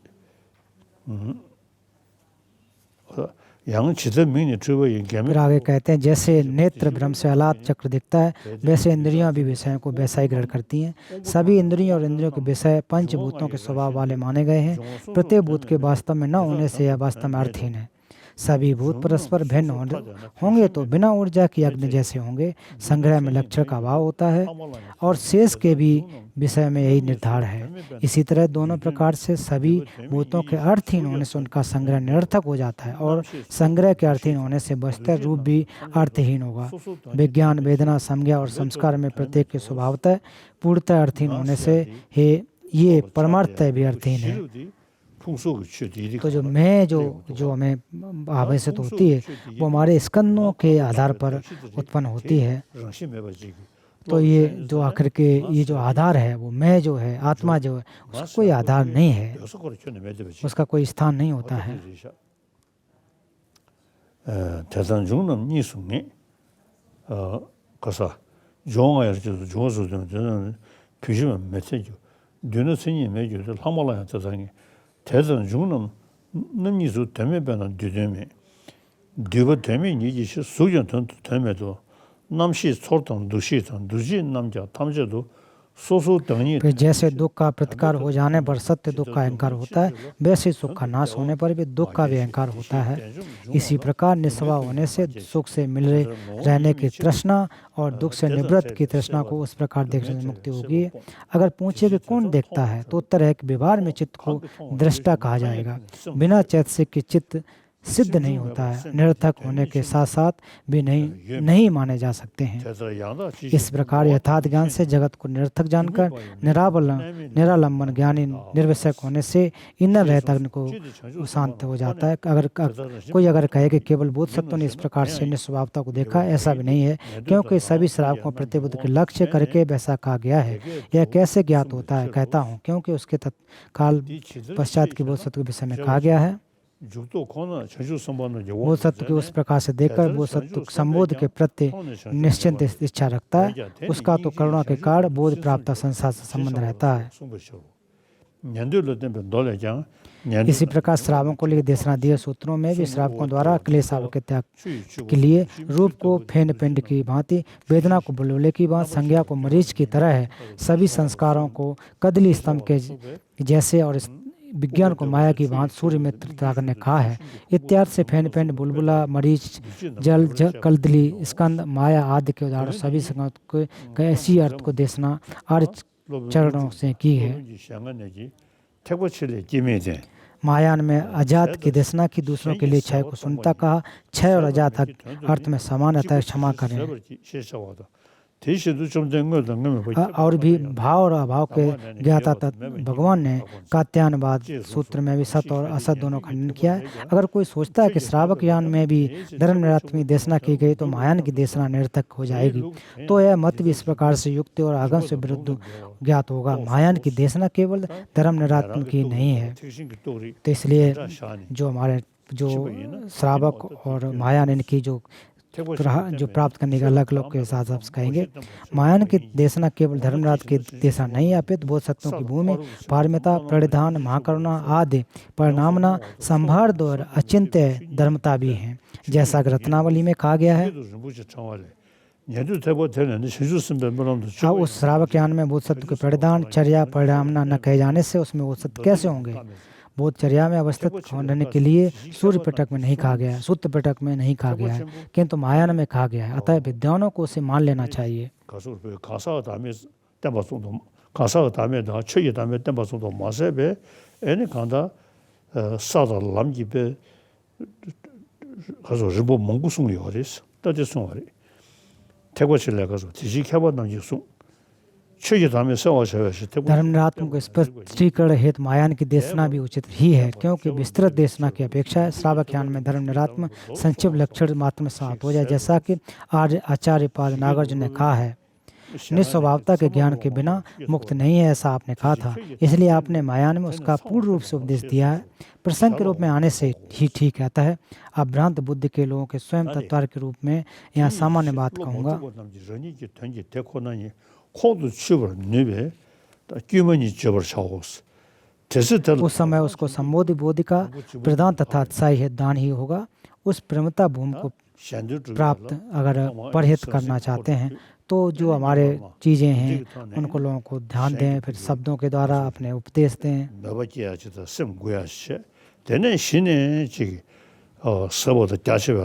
yang chidha mingni chubha yin gyami फिर आगे कहते हैं जैसे नेत्र ब्रह्म से आलात चक्र दिखता है वैसे इंद्रियां भी विषयों को वैसा ही ग्रहण करती हैं सभी इंद्रियों और इंद्रियों के विषय पंचभूतों के स्वभाव वाले माने गए हैं प्रत्येक भूत के वास्तव में न होने से यह वास्तव में अर्थहीन है सभी भूत परस्पर भिन्न होंगे तो बिना ऊर्जा की अग्नि जैसे होंगे संग्रह में लक्षण का अभाव होता है और शेष के भी विषय में यही निर्धार है इसी तरह दोनों प्रकार से सभी भूतों के अर्थहीन होने से उनका संग्रह निरर्थक हो जाता है और संग्रह के अर्थहीन होने से वस्तु रूप भी अर्थहीन होगा विज्ञान वेदना संज्ञा और संस्कार में प्रत्येक के स्वभावतः पूर्णतः अर्थहीन होने से ये परमार्थतः भी अर्थहीन है तो जो मैं जो हमें आवेशित होती है वो हमारे स्कंदों के आधार पर उत्पन्न होती है तो ये जो आखिर के ये जो आधार है वो मैं जो है आत्मा जो है उसका कोई आधार नहीं है उसका कोई स्थान नहीं होता है 대전 중은 능이수 때문에 되면 되고 되면 이제 수견도 되면도 남시 소통 두시던 두지 남자 탐제도 सोसो तंगी फिर जैसे दुख का प्रतिकार हो जाने पर सत्य दुख का अहंकार होता है वैसे सुख का नाश होने पर भी दुख का भी अहंकार होता है इसी प्रकार निस्वा होने से सुख से मिल रहने की तृष्णा और दुख से निवृत्त की तृष्णा को उस प्रकार देखने से मुक्ति होगी अगर पूछे कि कौन देखता है तो उत्तर है कि व्यवहार में चित्त को दृष्टा कहा जाएगा बिना चैतसिक के चित्त सिद्ध नहीं होता है निरर्थक होने के साथ साथ भी नहीं माने जा सकते हैं इस प्रकार यथार्थ ज्ञान से जगत को निरर्थक जानकर निरालंबन ज्ञानी निर्विषयक होने से इन्नर रहता को शांत हो जाता है अगर कोई कहे कि केवल बोध सत्व ने इस प्रकार से निस्वभावता को देखा ऐसा भी नहीं है क्योंकि सभी श्रावकों प्रतिबुद्ध के लक्ष्य करके वैसा कहा गया है यह कैसे ज्ञात होता है कहता हूँ क्योंकि उसके तत्काल पश्चात की बोध सत्व के विषय में कहा गया है वो सत्य के उस प्रकार से देखकर वो सत्य संबोध के प्रति निश्चिंत इच्छा रखता है उसका तो करुणा के कारण बोध प्राप्त संसार से संबंध रहता है इसी प्रकार श्रावकों को लिए देशना दिए सूत्रों में भी श्रावकों द्वारा क्लेशाव के त्याग के लिए रूप को फेन पिंड की भांति वेदना को बुलबुले की भांति संज्ञा को मरीच की तरह है सभी संस्कारों को कदली स्तंभ के जैसे और विज्ञान को माया की भांति सूर्य मित्र त्राकर ने कहा है इत्यादि से फेन पेंड बुलबुला मरीच जल कलदली स्कंद माया आदि के उदाहरण सभी संगत को ऐसी अर्थ को देशना आर्य चरणों से की है मायान में अजात की देशना की दूसरों के लिए क्षय को सुनता कहा क्षय और अजात अर्थ में समान अतः क्षमा करें और भी भाव और अभाव के ज्ञाता भगवान ने कात्यायनवाद सूत्र में भी सत और असत दोनों खंडन किया है अगर कोई सोचता है कि श्रावक यान में भी धर्म निरात्मी देशना की गई तो मायान की देशना निरर्थक हो जाएगी तो यह मत भी इस प्रकार से युक्त और आगम से विरुद्ध ज्ञात होगा मायान की देशना केवल धर्म निरात्म की नहीं है तो इसलिए जो हमारे जो श्रावक और मायान इनकी जो प्राप्त करने का अलग अलग के साथ कहेंगे मायान की देशना केवल धर्मराज की देशना नहीं अपितु बोध सत्यों की भूमि पारमिता परिधान महाकरुणा आदि परिणामना संभार और अचिंत्य धर्मता भी हैं जैसा रत्नावली में कहा गया है उस श्रावक यान में बोध सत्व के परिधान चर्या परिणामना न कहे जाने से उसमें बोध सत्य कैसे होंगे बोधचर्या में अवस्थित होने के लिए सूर्य पिटक में नहीं कहा गया है सूत्र पिटक में नहीं कहा गया है किंतु मायान में कहा गया है अतः विद्वानों को उसे मान लेना चाहिए धर्मरात्म को स्पष्टीकरण हेतु मायान की देशना भी उचित ही है क्योंकि विस्तृत देशना की अपेक्षा श्रावक यान में धर्म निरात्म संक्षिप्त लक्षण मात्र में समाप्त हो जाए जैसा कि आचार्य पाद नागार्जुन ने कहा है निस्वभावता के ज्ञान के बिना मुक्त नहीं है, ऐसा आपने कहा था। इसलिए आपने मायान में उसका पूर्ण रूप से उपदेश दिया है। प्रसंग के रूप में आने से ही ठीक रहता है। अब भ्रांत बुद्धि के लोगों के स्वयं तत्वार के रूप में यहाँ सामान्य बात कहूँगा। उस समय उसको संबोधि बोधि का प्रधान तथा उत्साही दान ही होगा। उस प्रेमता भूमि को प्राप्त अगर परहित करना चाहते हैं तो जो हमारे चीज़ें हैं उनको लोगों को ध्यान दें, फिर शब्दों के द्वारा अपने उपदेश दें।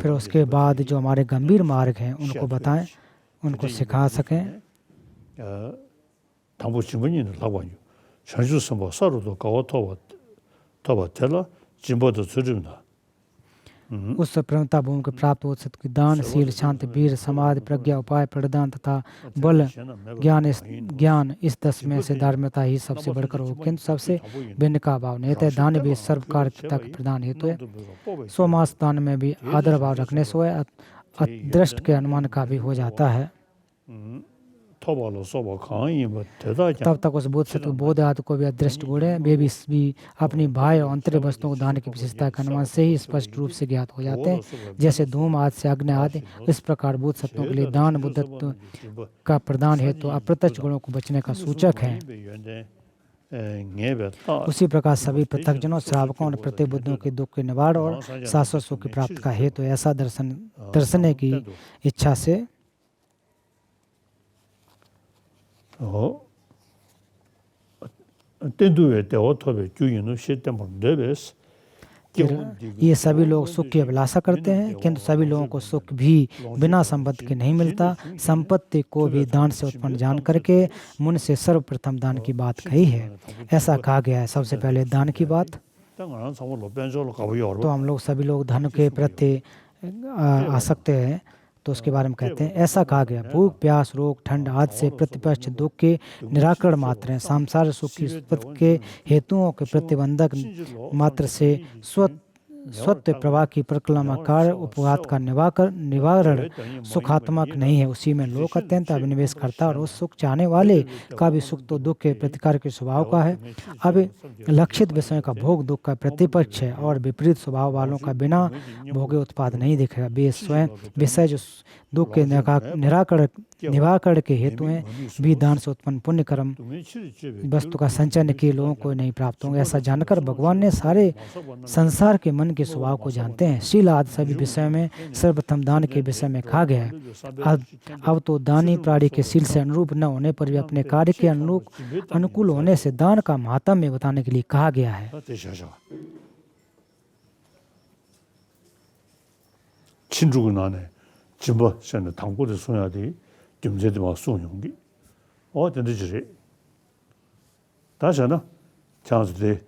फिर उसके बाद जो हमारे गंभीर मार्ग हैं उनको बताएं, उनको सिखा सकें। उस प्रेमता भूमि के प्राप्त हो सकती दान, शील, शांति, वीर, समाधि, प्रज्ञा, उपाय, प्रदान तथा बल, ज्ञान इस 10 में से धार्मिकता ही सबसे बढ़कर हो, किंतु सबसे भिन्न का भाव नहीं है। दान भी सर्वकार तक प्रदान हेतु है। स्वमास दान में भी आदर भाव रखने से अदृष्ट के अनुमान का भी हो जाता है। तब तक उस बोध से बोध आदि को भी अदृष्ट गुण है। वे भी अपनी बाह्य और अंतरिक वस्तुओं को दान की विशेषता के अनुमान से ही स्पष्ट रूप से ज्ञात हो जाते हैं। जैसे धूम आदि से अग्नि आदि, इस प्रकार बोध सत्वों के लिए दान बुद्धत्व का प्रदान है तो अप्रत्यक्ष गुणों को बचने का सूचक है। उसी प्रकार सभी पृथकजनों, श्रावकों और प्रतिबुद्धों के दुख के निवारण और शाश्वत सुख की प्राप्ति का हेतु ऐसा दर्शने की इच्छा से ये सभी लोग सुख की अभिलाषा करते हैं, किंतु सभी लोगों को सुख भी बिना संपत्ति के नहीं मिलता। संपत्ति को भी दान से उत्पन्न जान करके मुन से सर्वप्रथम दान की बात कही है। ऐसा कहा गया है, सबसे पहले दान की बात। तो हम लोग सभी लोग धन के प्रति आसक्त हैं, तो उसके बारे में कहते हैं ऐसा कहा गया, भूख, प्यास, रोग, ठंड आदि से प्रतिपक्ष दुख के निराकरण मात्र हैं। सांसारिक सुख की उत्पत्ति के हेतुओं के प्रतिबंधक मात्र से स्वत्व प्रवाह की परिक्रमाकार उपघात का निवारण सुखात्मक नहीं है। उसी में लोक अत्यंत अभिनिवेश करता और उस सुख चाहने वाले का भी सुख तो दुख के प्रतिकार के स्वभाव का है। अब लक्षित विषय का भोग दुख का प्रतिपक्ष है और विपरीत स्वभाव वालों का बिना भोगे उत्पाद नहीं दिखेगा। वे स्वयं विषय जो दुख के निवारण के हेतु हैं भी दान से उत्पन्न पुण्य कर्म वस्तु का संचय किए लोगों को नहीं प्राप्त होंगे। ऐसा जानकर भगवान ने सारे संसार के मन के स्वभाव को जानते हैं। शील आदि सभी विषय में सर्वप्रथम दान के विषय में कहा गया है। अब तो दानी प्राणी के शील से अनुरूप न होने पर भी अपने कार्य के अनुकूल होने से दान का महात्म्य बताने के लिए कहा गया है। 진보 선의 당고의 소야디 김제도 막 소용기 어떤지 다시나 장수들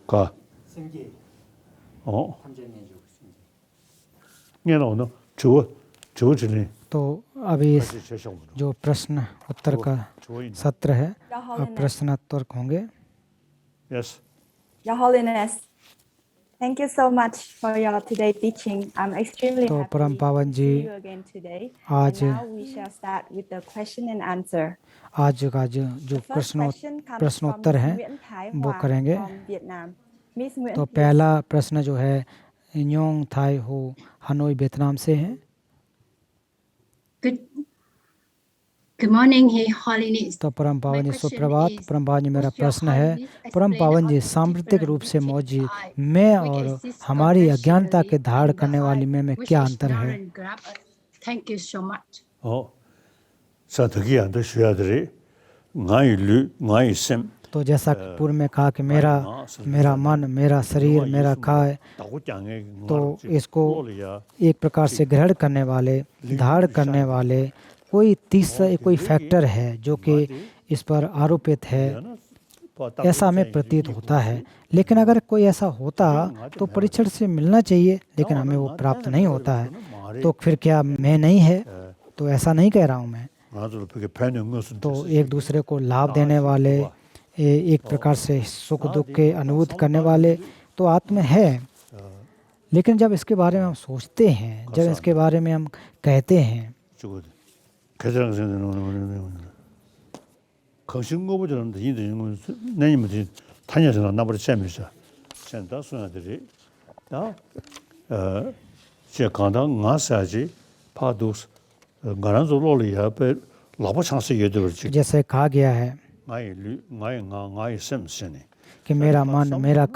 가 생기 탐정해 주고 있습니다. तो अभी जो प्रश्न उत्तर का सत्र है, अब प्रश्न उत्तर होंगे। Yes. Your Holiness, thank you so much for your today teaching. I'm extremely तो happy परम पावन to see ji you again today. आज And now we shall start with the question and answer. आज का जो The first question comes from प्रश्नोत्तर है Nguyễn Thái वो Hoa करेंगे। from Vietnam. Miss Nguyễn, तो please. पहला प्रश्न जो है न्योंग थाई हो हनोई वियतनाम से है। Good morning, His Holiness. तो परम पावन जी My question सुप्रभात। is, परम पावन जी मेरा would your प्रश्न है, Holiness परम explain पावन how जी the सांप्रतिक different रूप से rigid मौजी eye मैं which और exists हमारी अज्ञानता के conventionally धारण in the करने वाली eye, मैं में which क्या is अंतर है? narrow and grab us. Thank you so much. 사득이 쉬어들이 나이 셈 तो जैसा कि पूर्व में कहा कि मेरा मन, मेरा शरीर, मेरा काय, तो इसको एक प्रकार से ग्रहण करने वाले, धारण करने वाले कोई तीसरा कोई फैक्टर है जो कि इस पर आरोपित है, ऐसा हमें प्रतीत होता है। लेकिन अगर कोई ऐसा होता तो परीक्षण से मिलना चाहिए, लेकिन हमें वो प्राप्त नहीं होता है। तो फिर क्या मैं नहीं है? तो ऐसा नहीं कह रहा हूँ मैं। तो एक दूसरे को लाभ देने वाले, एक प्रकार से सुख दुख के अनुभूति करने वाले तो आत्मा है। लेकिन जब इसके बारे में हम सोचते हैं, जब इसके बारे में हम कहते हैं 저거 개장생은 거신거보다는 이들은 내님들 다녀서 나버리 재미있어. 센터 수나들이 제 강당 나사지 파도스 가란조로리야 베 라보 찬스 예들지. जैसे कहा गया है 나이 셈스네. कि मेरा मन मेरा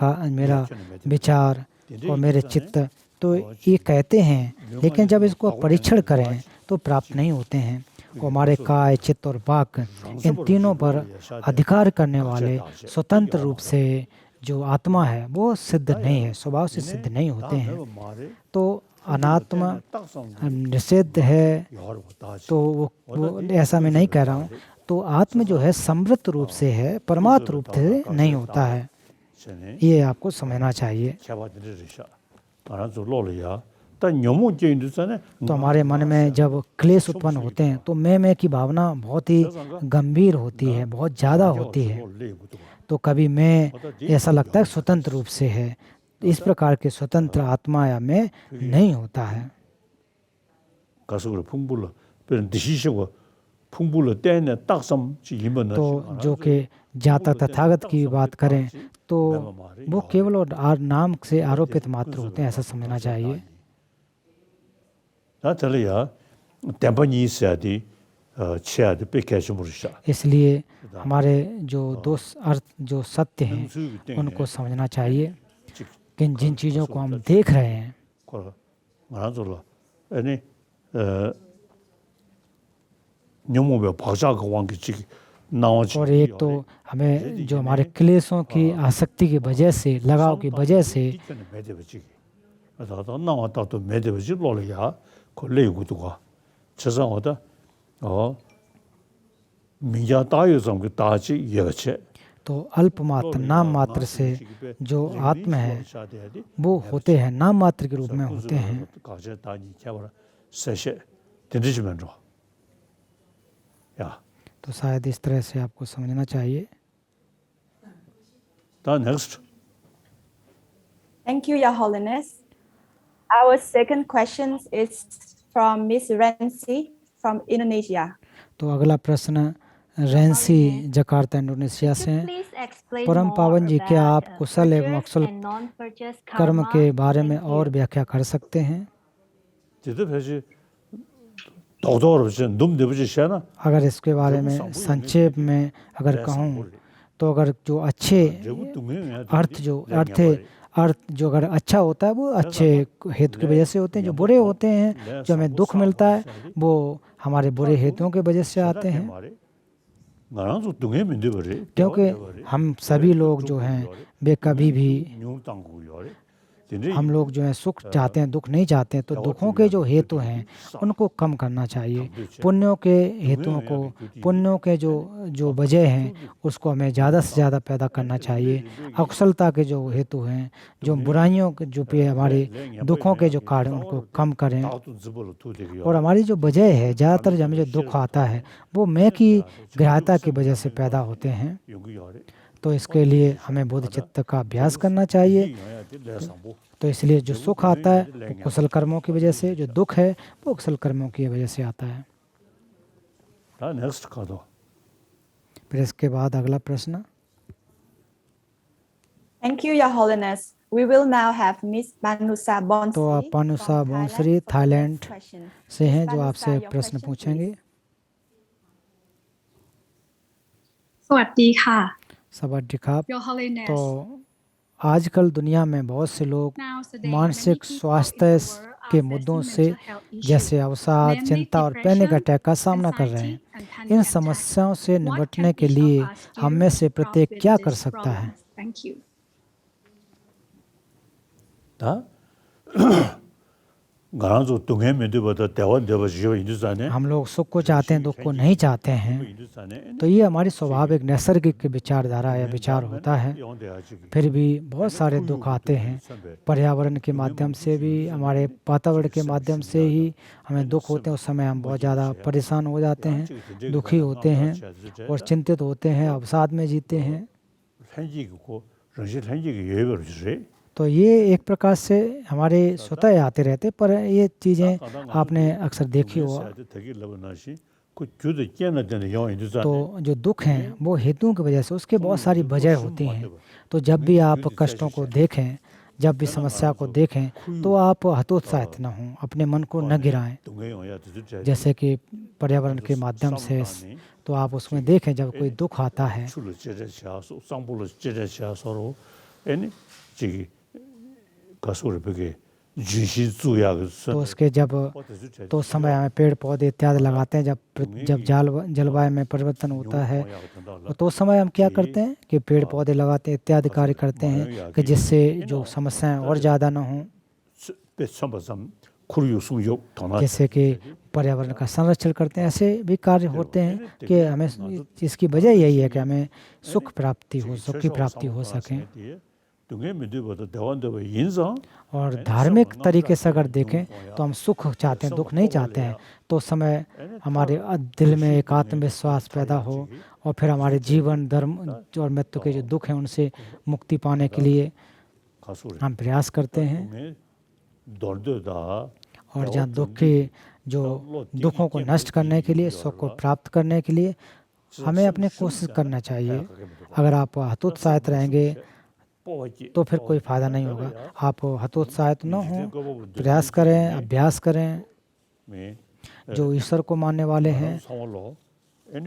विचार और मेरे चित्त तो ये कहते हैं, लेकिन जब इसको परीक्षण करें तो प्राप्त नहीं होते हैं। वो हमारे काय, चित्त और वाक इन तीनों पर अधिकार करने वाले स्वतंत्र रूप से जो आत्मा है वो सिद्ध नहीं है, स्वभाव से सिद्ध नहीं होते हैं। तो अनात्मा निषिद्ध है, तो वो ऐसा मैं नहीं कह रहा हूँ। तो आत्म जो है समृद्ध रूप से है, परमात्म रूप से नहीं होता है। ये आपको समझना चाहिए। तो हमारे मन में जब क्लेश उत्पन्न होते हैं तो मैं की भावना बहुत ही गंभीर होती है, बहुत ज़्यादा होती है। तो कभी मैं ऐसा लगता है स्वतंत्र रूप से है। इस प्रकार के स्वतंत्र आत्मा या मैं नहीं होता है। तो जो कि जहाँ तक तथागत की बात करें तो वो केवल और नाम से आरोपित मात्र होते हैं, ऐसा समझना चाहिए। इसलिए हमारे जो दोस्त अर्थ जो सत्य हैं उनको समझना चाहिए कि जिन चीज़ों को हम देख रहे हैं और एक तो हमें जो हमारे क्लेशों की आसक्ति की वजह से, लगाव की वजह से तो अल्प मात्र नाम मात्र से जो आत्म है वो होते हैं, नाम मात्र के रूप में होते हैं। तो शायद इस तरह से आपको समझना चाहिए। Thank you, Your Holiness. Our second question is from Miss Rensi from Indonesia. तो अगला प्रश्न रेंसी जकार्ता इंडोनेशिया से हैं। परम पावन जी, क्या आप कुशल एवं अकुशल कर्म के बारे में और व्याख्या कर सकते हैं? अगर इसके बारे में संक्षेप में अगर कहूँ तो अगर जो अच्छे अर्थ जो अगर अच्छा होता है वो अच्छे हेतु की वजह से होते हैं, जो बुरे होते हैं जो हमें दुख मिलता है वो हमारे बुरे हेतुओं की वजह से आते हैं। क्योंकि हम सभी लोग जो हैं वे कभी भी हम लोग जो है सुख चाहते हैं, दुख नहीं चाहते हैं। तो दुखों के जो हेतु हैं उनको कम करना चाहिए। पुण्यों के हेतुओं को, पुण्यों के जो वजह हैं उसको हमें ज़्यादा से ज़्यादा पैदा करना चाहिए। अकुशलता के जो हेतु हैं, जो बुराइयों के जो पे हमारे दुखों के जो कारण उनको कम करें। और हमारी जो वजह है, ज़्यादातर हमें जो दुख आता है वो मैं की ग्राह्यता की वजह से पैदा होते हैं। तो इसके लिए हमें बुद्ध चित्त का अभ्यास करना चाहिए। तो इसलिए जो सुख आता है वो कुशल कर्मों की वजह से, जो दुख है वो कुशल कर्मों की वजह से आता है। फिर इसके बाद अगला प्रश्न। Thank you, Your Holiness. We will now have Miss Panusa Bonsri. तो आप पानुसा बोंसरी थाईलैंड से हैं जो आपसे प्रश्न पूछेंगे। สวัสดีค่ะ सवाडिकाप। Your Holiness. तो आजकल दुनिया में बहुत से लोग मानसिक स्वास्थ्य के मुद्दों से जैसे अवसाद, चिंता और पैनिक अटैक का सामना कर रहे हैं। इन समस्याओं से निपटने के लिए हम में से प्रत्येक क्या कर सकता है? Thank you. हम लोग सुख को चाहते हैं, दुख को नहीं चाहते हैं। तो ये हमारी स्वाभाविक नैसर्गिक विचारधारा या विचार होता है। फिर भी बहुत सारे दुख आते हैं। पर्यावरण के माध्यम से भी, हमारे वातावरण के माध्यम से ही हमें दुख होते हैं। उस समय हम बहुत ज़्यादा परेशान हो जाते हैं, दुखी होते हैं और चिंतित होते हैं, अवसाद में जीते हैं। तो ये एक प्रकार से हमारे स्वतः आते रहते, पर ये चीज़ें आपने अक्सर देखी हो। तो जो दुख हैं वो हेतुओं की वजह से, उसके बहुत सारी वजह होती हैं। तो जब भी आप कष्टों को देखें, जब भी समस्या को देखें, तो आप हतोत्साहित न हों, अपने मन को न गिराएं। जैसे कि पर्यावरण के माध्यम से, तो आप उसमें देखें जब कोई दुख आता है तो उसके जब तो समय हमें पेड़ पौधे इत्यादि लगाते हैं, जब जलवायु में परिवर्तन होता है, तो उस समय हम क्या करते हैं कि पेड़ पौधे लगाते हैं, इत्यादि कार्य करते हैं कि जिससे जो समस्याएं और ज़्यादा ना हों, जैसे कि पर्यावरण का संरक्षण करते हैं। ऐसे भी कार्य होते हैं कि हमें, इसकी वजह यही है कि हमें सुख की प्राप्ति हो सके। और धार्मिक तरीके से अगर देखें तो हम सुख चाहते हैं, दुख नहीं चाहते हैं। तो उस समय हमारे दिल में एक आत्मविश्वास पैदा हो, और फिर हमारे जीवन, धर्म और मृत्यु के जो दुख हैं उनसे मुक्ति पाने के लिए हम प्रयास करते हैं। और जहाँ दुख के जो दुखों को नष्ट करने के लिए, सुख को प्राप्त करने के लिए हमें अपने कोशिश करना चाहिए। अगर आप हतोत्साहित रहेंगे तो फिर कोई फ़ायदा नहीं होगा। आप हतोत्साहित न हों, प्रयास करें, अभ्यास करें। जो ईश्वर को मानने वाले हैं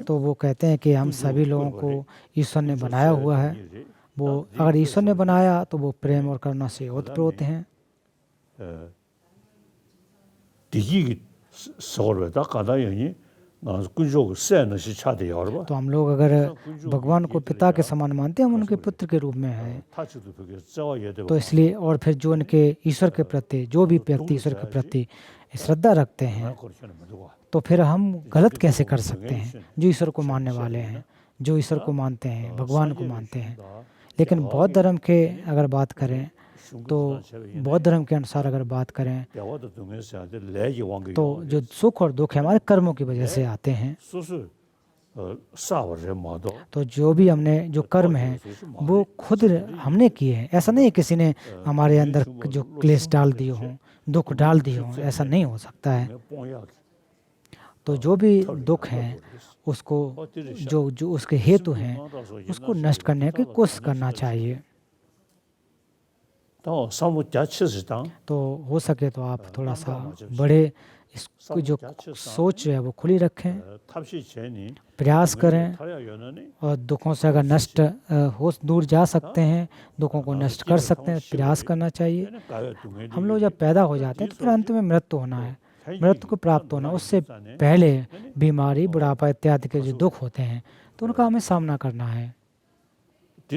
तो वो कहते हैं कि हम सभी लोगों को ईश्वर ने बनाया हुआ है। वो अगर ईश्वर ने बनाया तो वो प्रेम और करुणा से ओतप्रोत हैं। तो हम लोग अगर भगवान को पिता के समान मानते हैं, हम उनके पुत्र के रूप में हैं। तो इसलिए, और फिर जो उनके ईश्वर के प्रति, जो भी व्यक्ति ईश्वर के प्रति श्रद्धा रखते हैं, तो फिर हम गलत कैसे कर सकते हैं? जो ईश्वर को मानने वाले हैं, जो ईश्वर को मानते हैं, भगवान को मानते हैं। लेकिन बौद्ध धर्म के अगर बात करें, तो बौद्ध धर्म के अनुसार अगर बात करें तो जो सुख और दुख है हमारे कर्मों की वजह से आते हैं। तो जो भी हमने जो कर्म है वो खुद हमने किए हैं। ऐसा नहीं है किसी ने हमारे अंदर जो क्लेश डाल दिए हों, दुख डाल दिए हों, ऐसा नहीं हो सकता है। तो जो भी दुख हैं उसको, जो उसके हेतु हैं, उसको नष्ट करने की कोशिश करना चाहिए। तो हो सके तो आप थोड़ा सा बड़े इसको जो सोच है वो खुली रखें, प्रयास करें, और दुखों से अगर नष्ट हो, दूर जा सकते हैं, दुखों को नष्ट कर सकते हैं, प्रयास करना चाहिए। हम लोग जब पैदा हो जाते हैं तो फिर अंत में मृत्यु होना है, मृत्यु को प्राप्त होना। उससे पहले बीमारी, बुढ़ापा इत्यादि के जो दुख होते हैं तो उनका हमें सामना करना है। तो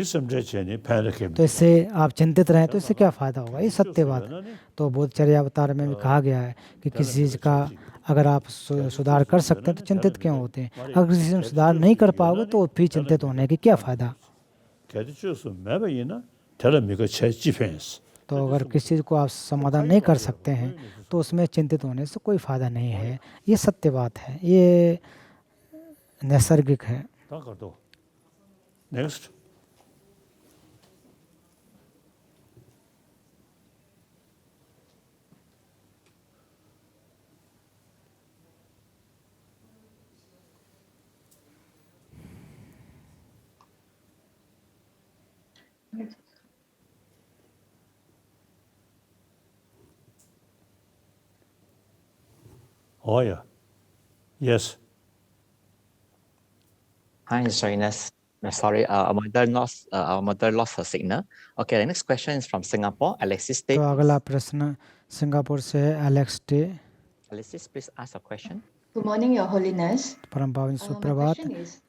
इससे आप चिंतित रहें तो इससे क्या फ़ायदा होगा? ये सत्य बात। तो बोधचर्या अवतार में भी कहा गया है कि किसी चीज़ का अगर आप सुधार कर सकते हैं तो चिंतित क्यों होते हैं? अगर किसी चीज़ में सुधार नहीं कर पाओगे तो फिर चिंतित होने की क्या फ़ायदा? तो अगर किसी चीज़ को आप समाधान नहीं कर सकते हैं तो उसमें चिंतित होने से कोई फ़ायदा नहीं है। ये सत्य बात है, ये नैसर्गिक है। Next. Oh yeah. Yes. Hi, His Holiness. Sorry, our mother lost her signal. Okay, the next question is from Singapore, Alexis Tay. तो अगला प्रश्न सिंगापुर से है, एलेक्स टे। Alexis, please ask a question. Good morning, Your Holiness. परम पावन सुप्रभात।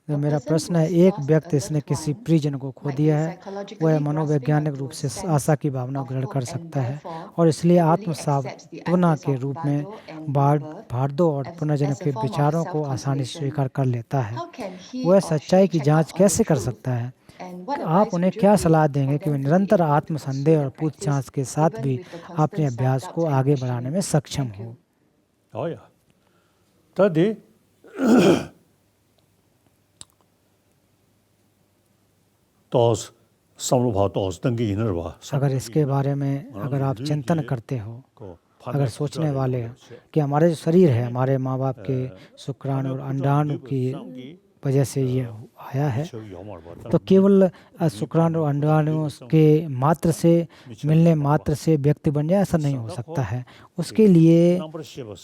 मेरा प्रश्न है, एक व्यक्ति इसने किसी प्रियजन को खो दिया है, वह मनोवैज्ञानिक रूप से आशा की भावना ग्रहण कर सकता है और इसलिए आत्म सांत्वना के रूप में भार्दो और पुनर्जन्म के विचारों को आसानी से स्वीकार कर लेता है। वह सच्चाई की जांच कैसे कर सकता है? आप उन्हें क्या सलाह देंगे कि वे निरंतर आत्मसंदेह और पूछताछ के साथ भी अपने अभ्यास को आगे बढ़ाने में सक्षम हो? तदे tos samlubha tos dangi inar ba अगर इसके बारे में अगर आप चिंतन करते हो, अगर सोचने वाले हो कि हमारे जो शरीर है हमारे माँ बाप के शुक्राणु और अंडाणु की वजह से ये आया है, तो केवल शुक्राणु और अंडाणु के मात्र से मिलने मात्र से व्यक्ति बन जाए ऐसा नहीं हो सकता है। उसके लिए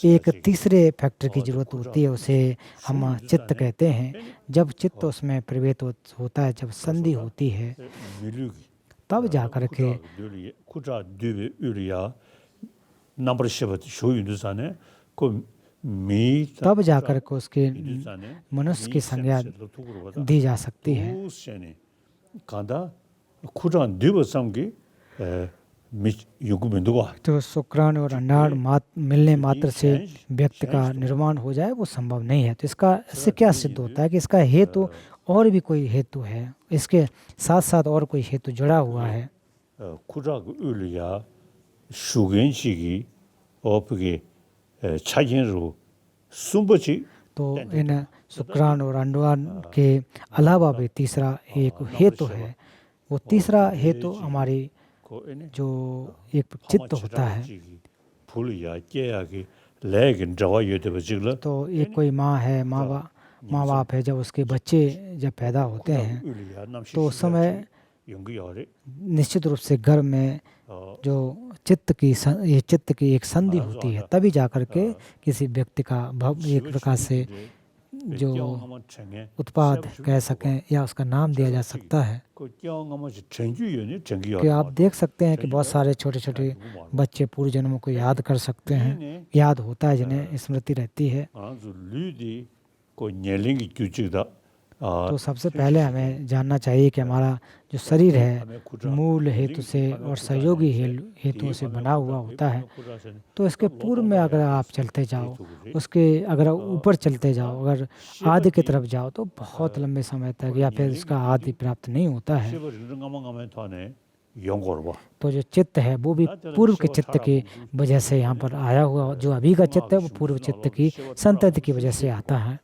एक तीसरे फैक्टर की जरूरत होती है, उसे हम चित्त कहते हैं। जब चित्त उसमें प्रवेश होता है, जब संधि होती है, तब जाकर के तब जाकर के उसके मनुष्य की संज्ञा दी जा सकती है। तो शुक्राणु और अंडाणु मिलने मात्र से व्यक्ति का निर्माण हो जाए वो संभव नहीं है। तो इससे क्या सिद्ध होता है कि इसका हेतु और भी कोई हेतु है, इसके साथ साथ और कोई हेतु जुड़ा हुआ है। तो इन शुक्राणु और अंडाणु के अलावा भी तीसरा एक हेतु है। वो तीसरा हेतु हमारी जो एक चित्त होता है। तो एक कोई माँ है, माँ बाप है, जब उसके बच्चे जब पैदा होते हैं तो उस समय निश्चित रूप से गर्भ में जो चित्त की एक संधि होती है, तभी जाकर के किसी व्यक्ति का एक प्रकार से जो उत्पाद कह सकें या उसका नाम दिया जा सकता है। कि आप देख सकते हैं कि बहुत सारे छोटे छोटे बच्चे पूर्व जन्मों को याद कर सकते हैं, याद होता है, जिन्हें स्मृति रहती है। तो सबसे पहले हमें जानना चाहिए कि हमारा जो शरीर है मूल हेतु से और सहयोगी हेतुओं से बना हुआ होता है। तो इसके पूर्व में अगर आप चलते जाओ, उसके अगर ऊपर चलते जाओ, अगर आदि की तरफ जाओ, तो बहुत लंबे समय तक या फिर इसका आदि प्राप्त नहीं होता है। तो जो चित्त है वो भी पूर्व के चित्त की वजह से यहाँ पर आया हुआ, जो अभी का चित्त है वो पूर्व चित्त की संतति की वजह से आता है।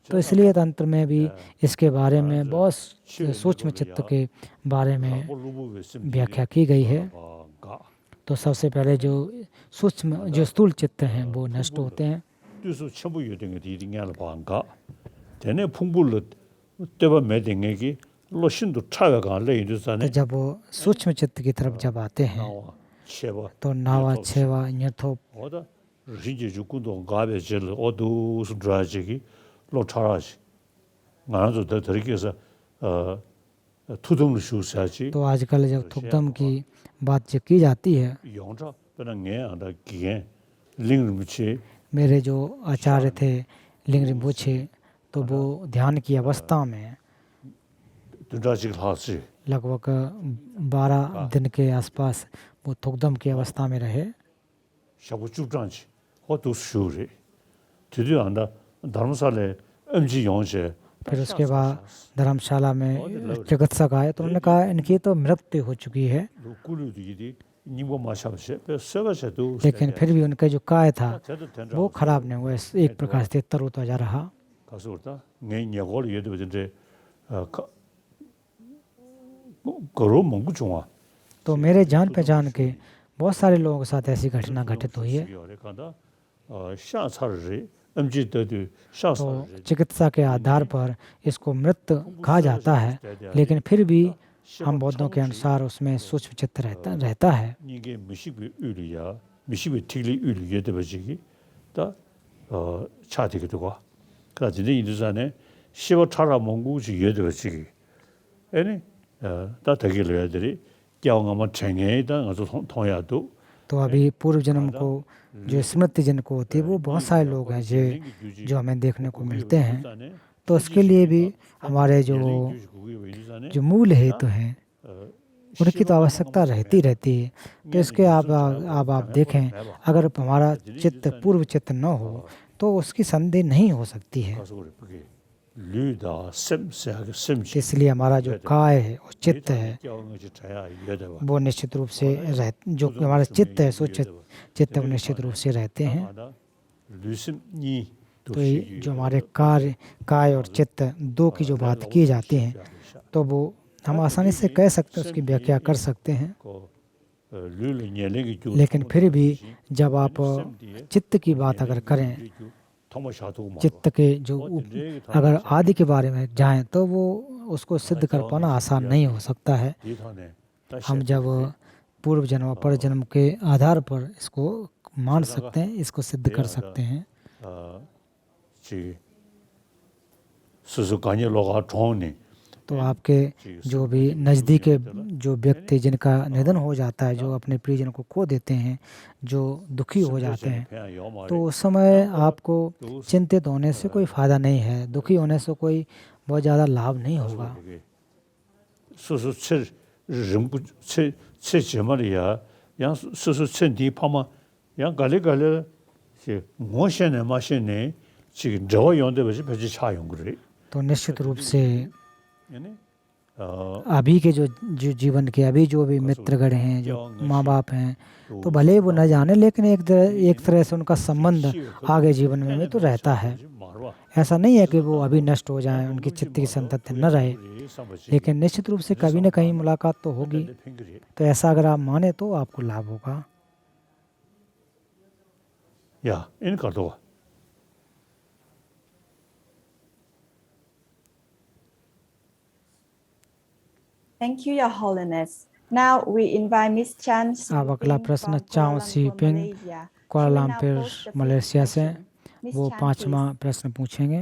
तो इसलिए तंत्र में भी इसके बारे में बहुत सूक्ष्म चित्त के बारे में व्याख्या की गई है। तो सबसे पहले जो सूक्ष्म जो स्थूल चित्त हैं वो नष्ट होते हैं। तो जब वो सूक्ष्म चित्त की तरफ जब आते हैं तो नावा छेवा न्यथो तो आजकल जब थुकदम की बात जो की जाती है, मेरे जो आचार्य थे लिंग रिम्पोछे, तो वो ध्यान की अवस्था में लगभग 12 दिन के आसपास वो थुकदम की अवस्था में रहे। फिर उसके बाद धर्मशाला में चिकित्सक आए तो उन्होंने कहा इनकी तो मृत्यु हो चुकी है, लेकिन फिर भी उनका जो काय था वो खराब नहीं हुआ, एक प्रकार से तरोताजा रहा। तो मेरे जान पहचान के बहुत सारे लोगों के साथ ऐसी घटना घटित हुई है। तो चिकित्सा के आधार पर इसको मृत कहा जाता है, लेकिन फिर भी हम बौद्धों के अनुसार उसमें सूक्ष्म चित्त रहता है। तो अभी पूर्व जन्म को जो स्मृति जिनको होती है वो बहुत सारे लोग हैं जो हमें देखने को मिलते हैं। तो उसके लिए भी हमारे जो मूल हेतु हैं उनकी तो आवश्यकता रहती है। तो इसके आप देखें, अगर हमारा चित्त पूर्व चित्त न हो तो उसकी संधि नहीं हो सकती है। इसलिए हमारा जो काय है और चित्त है वो निश्चित रूप से जो हमारा चित्त है सो चित्त निश्चित रूप से रहते हैं। तो जो हमारे काय और चित्त दो की जो बात की जाती है तो वो हम आसानी से कह सकते हैं, उसकी व्याख्या कर सकते हैं, लेकिन फिर भी जब आप चित्त की बात अगर करें, चित्त के जो अगर आदि के बारे में जाएं तो वो उसको सिद्ध कर पाना आसान नहीं हो सकता है। हम जब पूर्व जन्म और पर जन्म के आधार पर इसको मान सकते हैं, इसको सिद्ध कर सकते हैं। तो आपके जो भी नज़दीक जो व्यक्ति जिनका निधन हो जाता है, जो अपने प्रियजन को खो देते हैं, जो दुखी हो जाते हैं, तो उस समय आपको चिंतित होने से कोई फ़ायदा नहीं है, दुखी होने से कोई बहुत ज़्यादा लाभ नहीं होगा। तो निश्चित रूप से अभी के जो जीवन के अभी जो भी मित्रगण हैं, जो माँ बाप हैं, तो भले वो न जाने, लेकिन एक तरह से उनका संबंध आगे जीवन में तो रहता है। ऐसा नहीं है कि वो अभी नष्ट हो जाएं, उनकी चित्त की संतति न रहे, लेकिन निश्चित रूप से कभी न कहीं मुलाकात तो होगी। तो ऐसा अगर आप माने तो आपको लाभ होगा। Thank you, Your Holiness. Now we invite Miss Chan. अब अगला प्रश्न चाओ सी पिंग कुआलालंपुर मलेशिया से, वो 5वां प्रश्न पूछेंगे।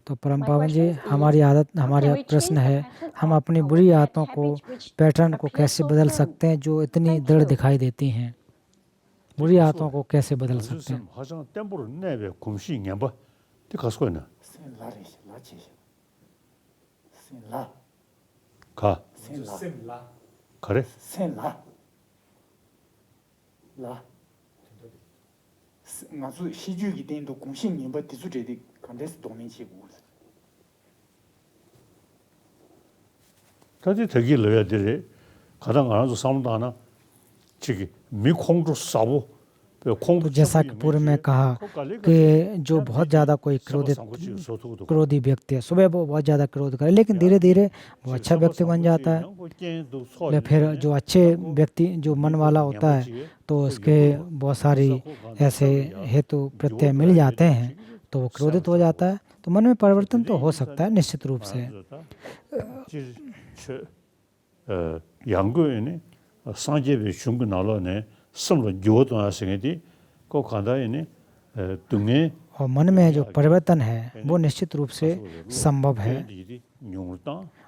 तो परम पावन जी, हमारा प्रश्न है, हम अपनी बुरी आदतों को, पैटर्न को कैसे बदल सकते हैं जो इतनी दृढ़ दिखाई देती हैं? बुरी आदतों को कैसे बदल सकते हैं? तो जैसा कि पूर्व में कहा कि जो बहुत ज़्यादा कोई क्रोधी व्यक्ति है, सुबह वो बहुत ज़्यादा क्रोध करे, लेकिन धीरे धीरे वो अच्छा व्यक्ति बन जाता है, या फिर जो अच्छे व्यक्ति जो मन वाला होता है, तो उसके बहुत सारी ऐसे हेतु प्रत्यय मिल जाते हैं, तो वो क्रोधित हो जाता है। तो मन में परिवर्तन तो हो सकता है निश्चित रूप से। और मन में जो परिवर्तन है वो निश्चित रूप से संभव है,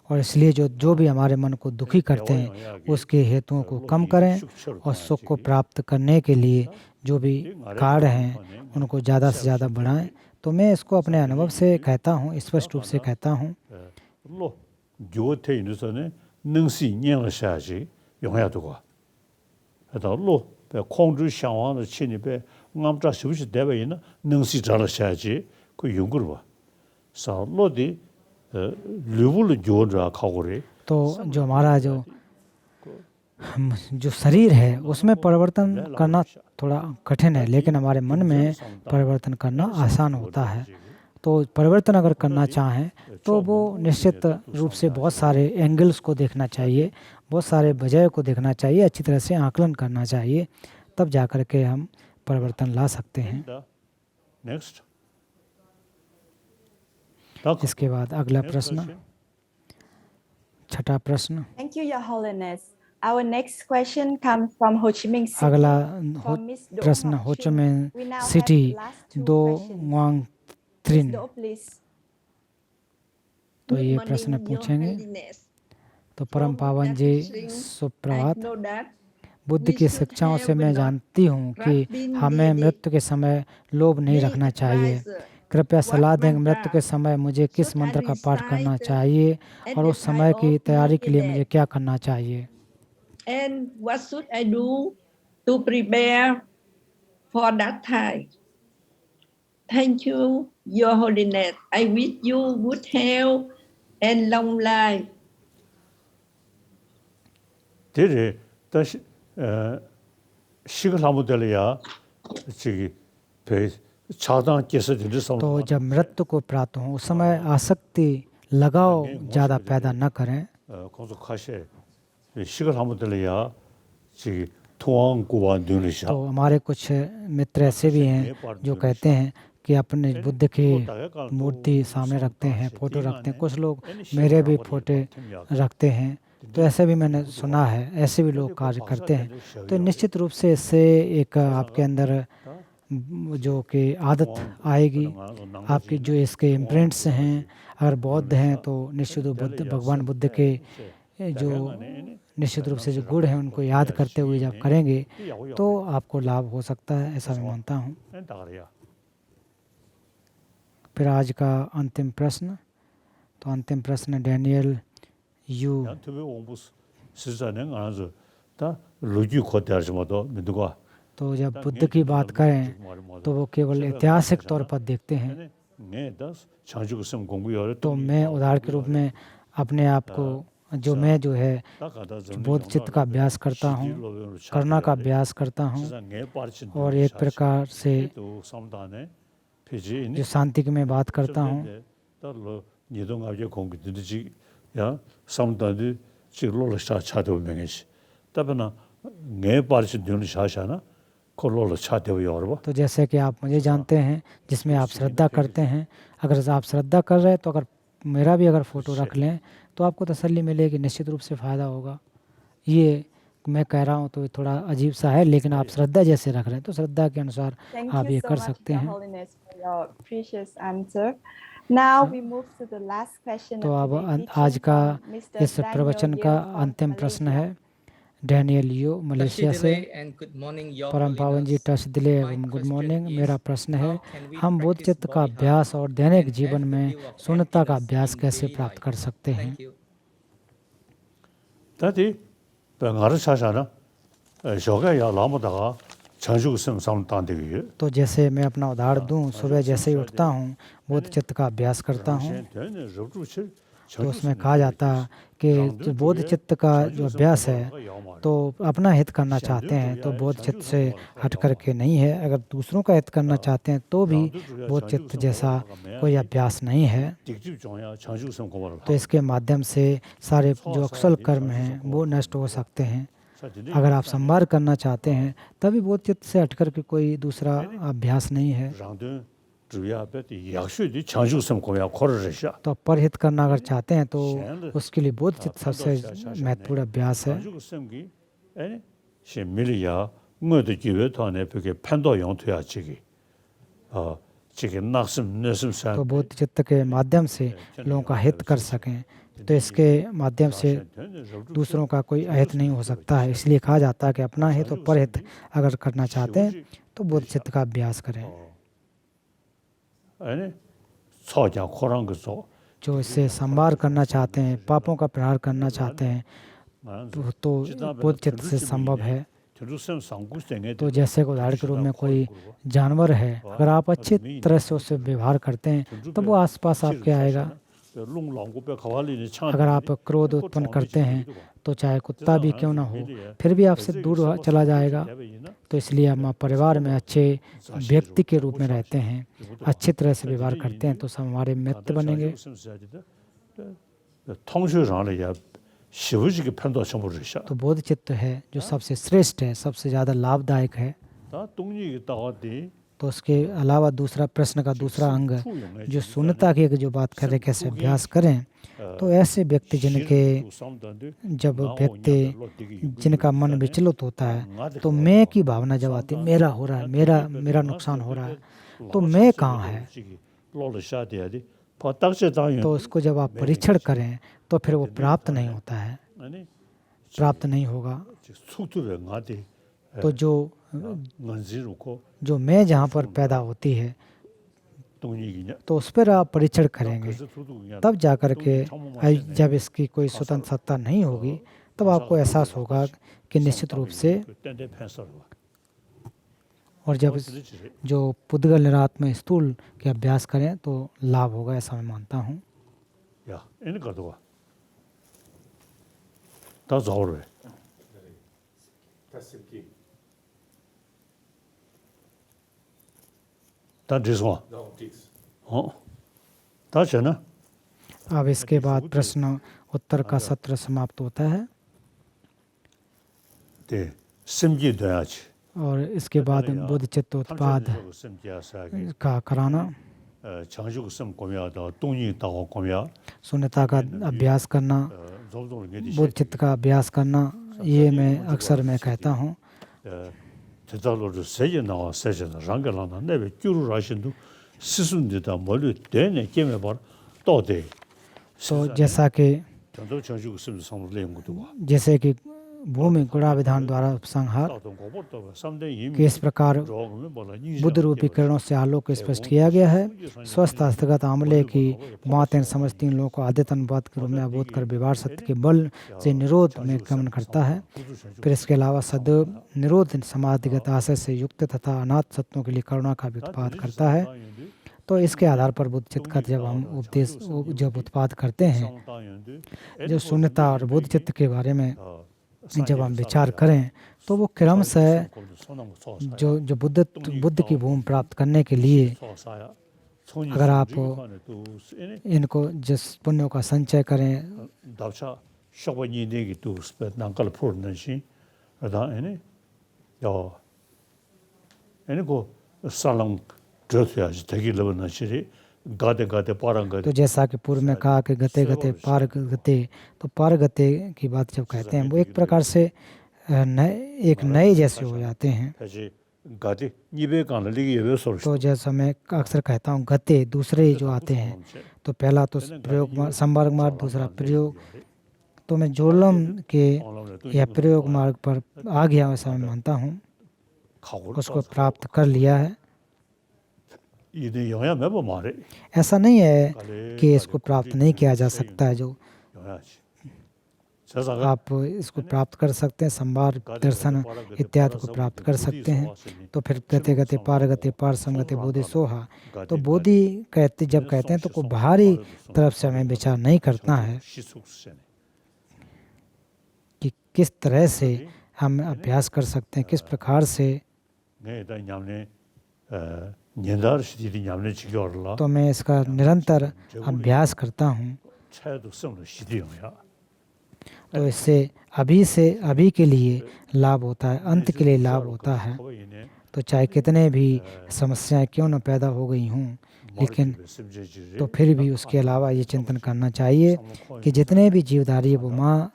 और इसलिए जो भी हमारे मन को दुखी करते हैं उसके हेतुओं को कम करें, और सुख को प्राप्त करने के लिए जो भी कार्य हैं उनको ज़्यादा से ज़्यादा बढ़ाएं। तो मैं इसको अपने अनुभव से कहता हूँ, स्पष्ट रूप से कहता हूँ। तो जो हमारा जो शरीर है उसमें परिवर्तन करना थोड़ा कठिन है, लेकिन हमारे मन में परिवर्तन करना आसान होता है। तो परिवर्तन अगर करना चाहें तो वो निश्चित रूप से बहुत सारे एंगल्स को देखना चाहिए, बहुत सारे वजह को देखना चाहिए, अच्छी तरह से आकलन करना चाहिए, तब जाकर के हम परिवर्तन ला सकते हैं। इसके बाद अगला प्रश्न, छठा प्रश्न। Thank you, Your Holiness. Our next question comes from Ho Chi Minh City. अगला प्रश्न हो ची मिन्ह सिटी दो वांग त्रिन। तो ये प्रश्न पूछेंगे। तो परम पावन जी सुप्रभात। बुद्ध की शिक्षाओं से मैं जानती हूँ कि हमें मृत्यु के समय लोभ नहीं रखना चाहिए। कृपया सलाह दें, मृत्यु के समय मुझे किस मंत्र का पाठ करना चाहिए और उस समय की तैयारी के लिए मुझे क्या करना चाहिए? And what should I do to prepare for that time? Thank you, Your Holiness. I wish you good health and long life. Did शिखलामुदलिया तो जब मृत्यु को प्राप्त हो उस समय आसक्ति लगाव ज़्यादा पैदा न करें। 공속하셔. 시간 한번 들려야 지 통한 고반 되는시야. तो हमारे कुछ मित्र ऐसे भी हैं जो कहते हैं कि अपने बुद्ध की मूर्ति सामने रखते हैं, फोटो रखते हैं। कुछ लोग मेरे भी फोटो रखते हैं, तो ऐसे भी मैंने सुना है, ऐसे भी लोग कार्य करते हैं। तो निश्चित रूप से इससे एक आपके अंदर जो कि आदत आएगी, आपकी जो इसके इम्प्रिंट्स हैं, अगर बौद्ध हैं तो निश्चित रूप भगवान बुद्ध के जो निश्चित रूप से जो गुण हैं उनको याद करते हुए जब करेंगे तो आपको लाभ हो सकता है, ऐसा मैं मानता हूँ। फिर आज का अंतिम प्रश्न, तो अंतिम प्रश्न डैनियल यू। तो जब बुद्ध की बात करें तो वो केवल ऐतिहासिक तौर पर देखते हैं। तो मैं उदाहरण के रूप में अपने आप को जो है बोध चित्त का अभ्यास करता हूँ, करना का अभ्यास करता हूँ, और एक प्रकार से जो शांति की मैं बात करता हूँ, तो जैसे कि आप मुझे जानते हैं जिसमें आप श्रद्धा करते हैं, अगर आप श्रद्धा कर रहे हैं तो अगर मेरा भी अगर फ़ोटो रख लें तो आपको तसल्ली मिलेगी, निश्चित रूप से फ़ायदा होगा। ये मैं कह रहा हूँ तो थोड़ा अजीब सा है, लेकिन आप श्रद्धा जैसे रख रहे हैं तो श्रद्धा के अनुसार आप ये कर सकते हैं। तो अब आज का इस प्रवचन का अंतिम प्रश्न है डैनियल यू मलेशिया से। परम पावन जी टच दिले एवं गुड मॉर्निंग। मेरा प्रश्न है, हम बोध चित्त का अभ्यास और दैनिक जीवन में शून्यता का अभ्यास कैसे प्राप्त कर सकते हैं? तो जैसे मैं अपना उदाहरण दूं, सुबह जैसे ही उठता हूं बोध चित्त का अभ्यास करता हूं, तो उसमें कहा जाता कि जो बोध चित्त का जो अभ्यास है तो अपना हित करना चाहते हैं तो बोध चित्त से हट करके नहीं है, अगर दूसरों का हित करना चाहते हैं तो भी बोध चित्त जैसा कोई अभ्यास नहीं है। तो इसके माध्यम से सारे जो अकुशल कर्म हैं वो नष्ट हो सकते हैं। अगर आप संवार करना चाहते हैं तभी बोध चित्त से हट करके कोई दूसरा अभ्यास नहीं है। तो परहित करना अगर चाहते हैं तो उसके लिए बोध चित्त सबसे महत्वपूर्ण अभ्यास है। तो बोध चित्त के माध्यम से लोगों का हित कर सकें, तो इसके माध्यम से दूसरों का कोई अहित नहीं हो सकता है। इसलिए कहा जाता है कि अपना हित और परहित अगर करना चाहते हैं तो बोध चित्त का अभ्यास करें। जो इससे संवार करना चाहते हैं, पापों का प्रहार करना चाहते हैं तो बोध चित्त से संभव है। तो जैसे उदाहरण के रूप में कोई जानवर है, अगर आप अच्छी तरह से उससे व्यवहार करते हैं तो वो आसपास आपके आएगा। अगर आप क्रोध उत्पन्न करते हैं तो चाहे कुत्ता भी क्यों ना हो फिर भी आपसे दूर चला जाएगा। तो इसलिए हम परिवार में अच्छे व्यक्ति के रूप में रहते हैं, अच्छी तरह से व्यवहार करते हैं तो सब हमारे मित्र बनेंगे। तो बोध चित्त है जो सबसे श्रेष्ठ है, सबसे ज़्यादा लाभदायक है। तो उसके अलावा दूसरा प्रश्न का दूसरा अंग जो शून्यता की जो बात करें कैसे अभ्यास करें, तो ऐसे व्यक्ति जिनका मन विचलित होता है तो मैं की भावना जब आती है, मेरा हो रहा है, मेरा नुकसान हो रहा है, तो मैं कहाँ है, तो उसको जब आप परीक्षण करें तो फिर वो प्राप्त नहीं होता है, प्राप्त नहीं होगा। तो जो मैं जहाँ पर पैदा होती है तो उस पर आप परीक्षण करेंगे, तब जाकर के जब इसकी कोई स्वतंत्र सत्ता नहीं होगी तब आपको एहसास होगा कि निश्चित रूप से, और जब जो पुद्गल निरात्म स्थूल के अभ्यास करें तो लाभ होगा, ऐसा मैं मानता हूँ। अब इसके बाद प्रश्न उत्तर का सत्र समाप्त होता है 네, 심기 돼야지. और इसके बाद बोधिचित्त उत्पाद का कराना, 장주고 씀 고미하다 동이 있다고 고미야. शून्यता का अभ्यास करना, बोधिचित्त का अभ्यास करना, ये मैं कहता हूँ। 대달로를 세제 나와 세제는 랑결하나 내배 큐를 하신도 스순디다 멀리 되네 게임에 봐 또돼. तो जैसा कि 전도 장주고 씀 성을 내는 것도 봐. जैसे कि भूमि गुणा विधान द्वारा उपसंहार कि इस प्रकार बुद्ध रूपी किरणों से आलोक को स्पष्ट किया गया है। स्वस्थ हस्तगत आमले की बात इन समझती इन लोगों को आद्यतनवाद के रूप में अबोध कर व्यवहार सत्य के बल से निरोध में गमन करता है। फिर इसके अलावा सदैव निरोध समाधिगत आशय से युक्त तथा अनाथ सत्यों के लिए करुणा का भी उत्पाद करता है। तो इसके आधार पर बुद्धचित्त का जब हम उपदेश जब उत्पाद करते हैं, जो शून्यता और बुद्धचित्त के बारे में जब हम विचार करें, तो वो क्रम से जो बुद्ध की भूमि प्राप्त करने के लिए अगर आप इनको जिस पुण्यों का संचय करें, तो जैसा कि पूर्व में कहा कि गते गते पार गते, तो पार गते की बात जब कहते हैं वो एक प्रकार से एक नए जैसे हो जाते हैं। तो जैसा मैं अक्सर कहता हूँ गते दूसरे जो आते हैं, तो पहला तो प्रयोग संवर्ग मार्ग, दूसरा प्रयोग, तो मैं जोलम के यह प्रयोग मार्ग पर आ गया वैसा मैं मानता हूँ, उसको प्राप्त कर लिया है। ऐसा नहीं है कि इसको प्राप्त नहीं किया जा सकता है, जो आप इसको प्राप्त कर सकते हैं, संवार दर्शन इत्यादि को प्राप्त कर सकते हैं। तो फिर गते गते पार संगते बोधि सोहा, तो बोधि जब कहते हैं तो कोई बाहरी तरफ से हमें विचार नहीं करना है कि किस तरह से हम अभ्यास कर सकते हैं, किस प्रकार से। तो मैं इसका निरंतर अभ्यास करता हूँ, तो इससे अभी के लिए लाभ होता है, अंत के लिए लाभ होता है। तो चाहे कितने भी समस्याएं क्यों न पैदा हो गई हों, लेकिन तो फिर भी उसके अलावा ये चिंतन करना चाहिए कि जितने भी जीवधारी वो माँ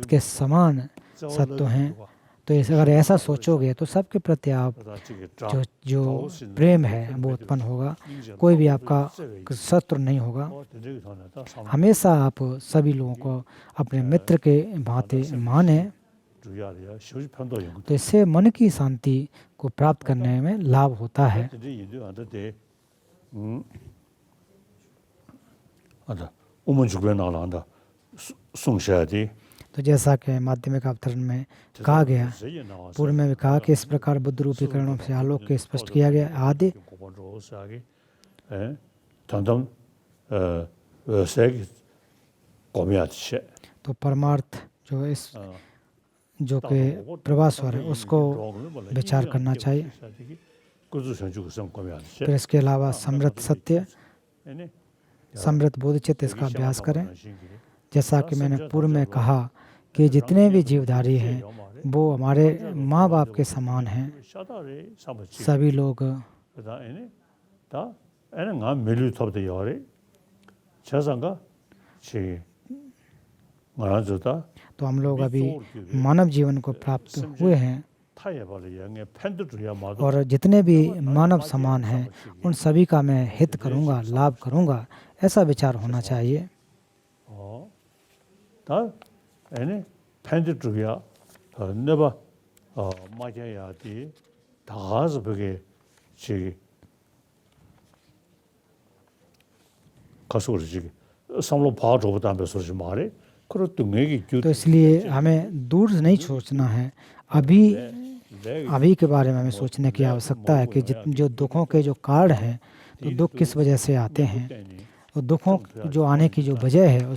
के समान सत्व हैं। तो अगर ऐसा सोचोगे तो सबके प्रति आप जो प्रेम है वो उत्पन्न होगा, कोई भी आपका शत्रु नहीं होगा। हमेशा आप सभी लोगों को अपने मित्र के भांति माने, तो इससे मन की शांति को प्राप्त करने में लाभ होता है। तो जैसा कि माध्यमिक अवतरण में कहा गया, पूर्व में भी कहा कि इस प्रकार बुद्ध रूपी किरणों से आलोक के स्पष्ट किया गया आदि। तो परमार्थ जो कि प्रभास्वर है उसको विचार करना चाहिए। फिर इसके अलावा समृद्ध सत्य, समृद्ध बोधचित्त, इसका अभ्यास करें। जैसा कि मैंने पूर्व में कहा कि जितने भी जीवधारी हैं वो हमारे माँ बाप के समान हैं। सभी लोग तो हम लोग अभी मानव जीवन को प्राप्त हुए हैं, और जितने भी मानव समान हैं उन सभी का मैं हित करूँगा, लाभ करूँगा, ऐसा विचार होना चाहिए। तो इसलिए हमें दूर नहीं सोचना है, अभी के बारे में हमें सोचने की आवश्यकता है कि जो दुखों के जो कारण हैं, तो दुख किस वजह से आते हैं, तो दुखों जो आने की जो वजह है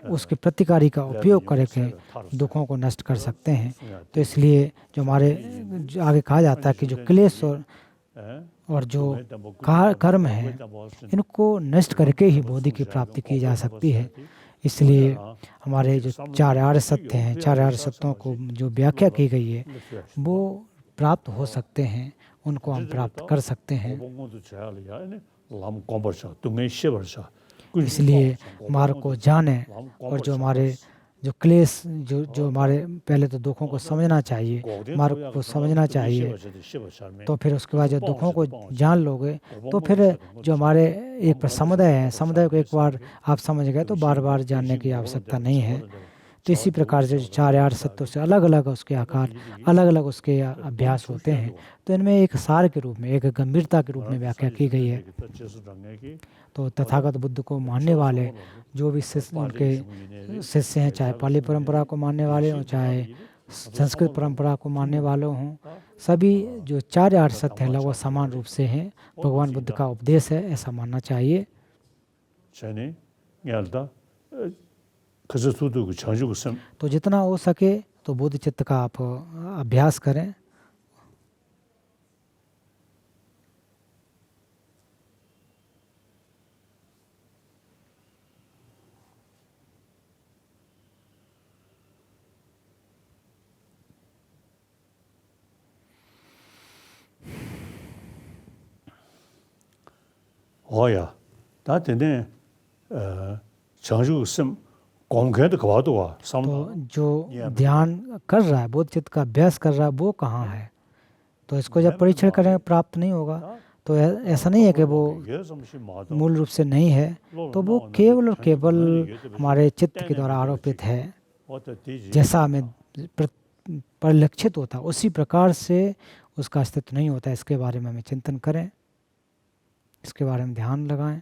उसके प्रतिकारी का उपयोग करके दुखों को नष्ट कर सकते हैं। तो इसलिए जो हमारे आगे कहा जाता है कि जो क्लेश और और जो कर्म है इनको नष्ट करके ही बोधि की प्राप्ति की जा सकती है। इसलिए हमारे जो 4 आर्य सत्य हैं, 4 आर्य सत्यों को जो व्याख्या की गई है वो प्राप्त हो सकते हैं, उनको हम प्राप्त कर सकते हैं। इसलिए मार्ग को जाने और जो हमारे जो क्लेश जो हमारे पहले तो दुखों को समझना चाहिए, मार्ग को समझना चाहिए, तो फिर उसके बाद जो दुखों को जान लोगे तो फिर जो हमारे एक समुदाय है, समुदाय को एक बार आप समझ गए तो बार बार जानने की आवश्यकता नहीं है। तो इसी प्रकार से 4 आर्य सत्यों से अलग अलग उसके आकार, अलग अलग उसके अभ्यास होते हैं। तो इनमें एक सार के रूप में, एक गंभीरता के रूप में व्याख्या की गई है। तो तथागत बुद्ध को मानने वाले जो भी शिष्य उनके शिष्य हैं, चाहे पाली परंपरा को मानने वाले हों, चाहे संस्कृत परंपरा को मानने वाले हों, सभी जो 4 आर्य सत्य हैं लगभग समान रूप से हैं, भगवान बुद्ध का उपदेश है, ऐसा मानना चाहिए। तो जितना हो सके तो बुद्ध चित्त का आप अभ्यास करें। तो जो ध्यान कर रहा है, बोध चित्त का अभ्यास कर रहा है, वो कहाँ है? तो इसको जब परीक्षण करें प्राप्त नहीं होगा। तो ऐसा नहीं है कि वो मूल रूप से नहीं है, तो वो केवल और केवल हमारे चित्त के द्वारा आरोपित है। जैसा हमें परिलक्षित होता उसी प्रकार से उसका अस्तित्व नहीं होता। इसके बारे में हमें चिंतन करें, इसके बारे में ध्यान लगाएं।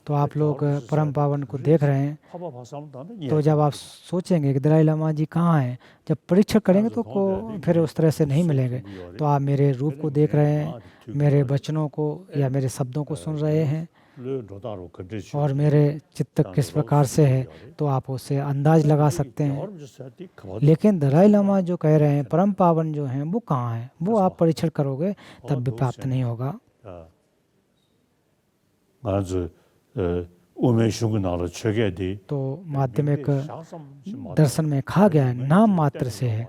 तो आप लोग परम पावन को देख रहे हैं, तो जब आप सोचेंगे कि दलाई लामा जी कहाँ हैं, जब परीक्षण करेंगे तो को फिर उस तरह से नहीं मिलेंगे। तो आप मेरे रूप को देख रहे हैं, मेरे वचनों को या मेरे शब्दों को सुन रहे हैं, और मेरे चित्त किस प्रकार से है तो आप उससे अंदाज लगा सकते हैं। लेकिन दलाई लामा जो कह रहे हैं परम पावन जो हैं वो कहाँ हैं, वो आप परीक्षण करोगे तब भी प्राप्त नहीं होगा। तो माध्यमिक दर्शन में कहा गया है नाम मात्र से है,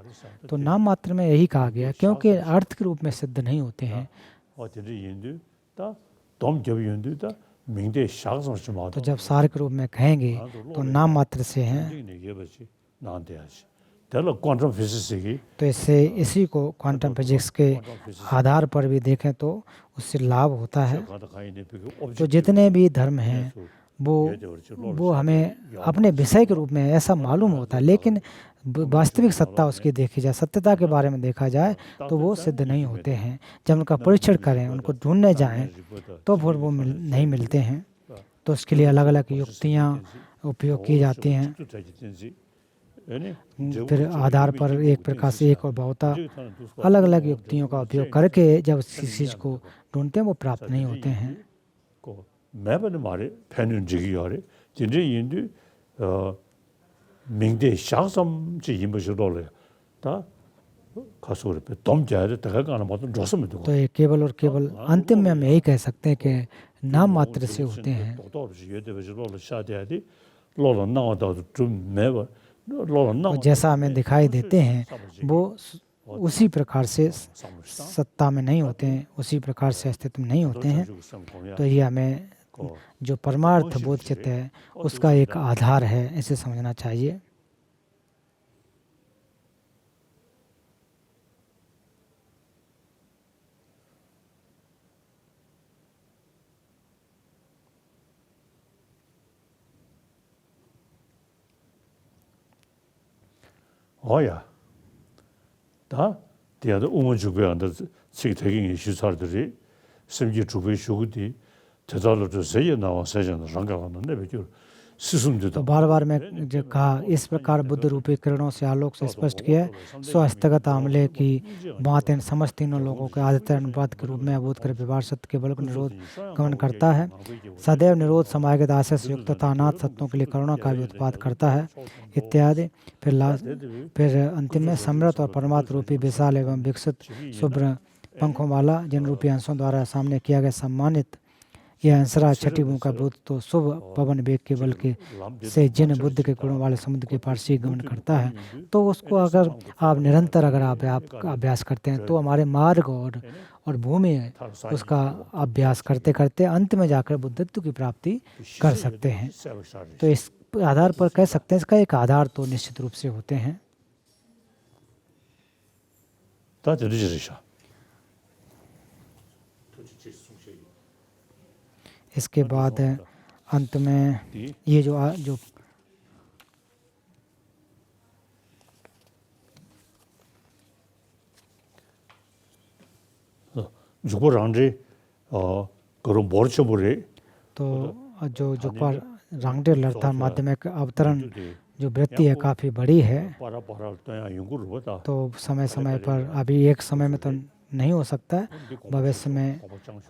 तो नाम मात्र में यही कहा गया क्योंकि अर्थ के रूप में सिद्ध नहीं होते हैं। तो जब सार के रूप में कहेंगे तो नाम मात्र से हैं। तो इससे इसी को क्वांटम फिजिक्स के आधार पर भी देखें तो उससे लाभ होता है। तो जितने भी धर्म हैं वो हमें अपने विषय के रूप में ऐसा मालूम होता है, लेकिन वास्तविक सत्ता उसकी देखी जाए, सत्यता के बारे में देखा जाए तो वो सिद्ध नहीं होते हैं। जब उनका परीक्षण करें, उनको ढूंढने जाएं तो फिर वो नहीं मिलते हैं। तो उसके लिए अलग अलग युक्तियाँ उपयोग की जाती हैं। फिर आधार पर एक प्रकार से एक और बहुता अलग अलग युक्तियों का उपयोग करके जब किसी चीज़ को ढूंढते हैं वो प्राप्त नहीं होते हैं। तो ये केवल और केवल अंतिम में हम यही कह सकते हैं कि नाम मात्र से होते हैं। तो जैसा हमें दिखाई देते हैं वो उसी प्रकार से सत्ता में नहीं होते हैं, उसी प्रकार से अस्तित्व में नहीं होते हैं। तो ये हमें जो परमार्थ बोध चित्त है उसका एक आधार है, ऐसे समझना चाहिए। 다 대야도 우문 주배한다 책 대경이 시설들이 심지 주배 쇼구디 대자로 세에 나와 세전 ranga하는데 베죠 스승들도 बार बार मैं जो कहा इस प्रकार बुद्ध रूपी किरणों से आलोक से स्पष्ट किया है सो हस्तगत आमले की बात इन समस्त तीनों लोगों के आदित्य अनुपात के रूप में अभूत कर व्यवहार सत्य के बल को निरोध गमन करता है सदैव निरोध समागत आशय से युक्त तथा अनाथ सत्यों के लिए करुणा का भी उत्पाद करता है इत्यादि फिर अंतिम में समृद्ध और परमात्म रूपी विशाल एवं विकसित शुभ्र पंखों वाला जिन रूपी अंशों द्वारा सामने किया गया सम्मानित यह अंसरा छठी भूमि का भूत तो शुभ पवन वेग के बल के से जिन बुद्ध के गुणों वाले समुद्र के पार से गमन करता है तो उसको अगर आप निरंतर अगर आप अभ्यास करते हैं तो हमारे मार्ग और भूमि उसका अभ्यास करते करते अंत में जाकर बुद्धत्व की प्राप्ति कर सकते हैं तो इस आधार पर कह सकते हैं इसका एक आधार तो निश्चित रूप से होते हैं इसके बाद अंत में ये जो तो जो जुक्वा रांगडे लड़ता माध्यमिक अवतरण जो वृत्ति है काफ़ी बड़ी है तो समय समय पर अभी एक समय में तो नहीं हो सकता है भविष्य में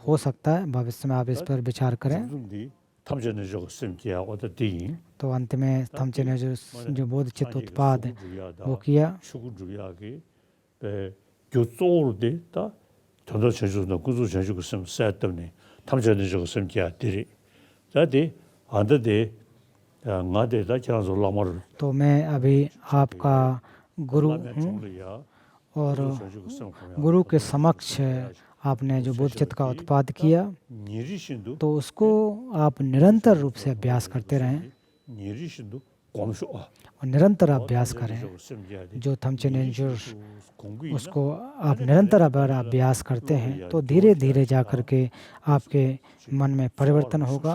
हो सकता है भविष्य में आप इस पर विचार करें तो अंत में थमचे ने जो बोध चित्त उत्पाद वो किया तो मैं अभी आपका गुरु हूँ और गुरु के समक्ष आपने जो बोध चित्त का उत्पाद किया तो उसको आप निरंतर रूप से अभ्यास करते रहें और निरंतर अभ्यास करें जो थमचे नेंजुर उसको आप निरंतर अगर अभ्यास करते हैं तो धीरे धीरे जा कर के आपके मन में परिवर्तन होगा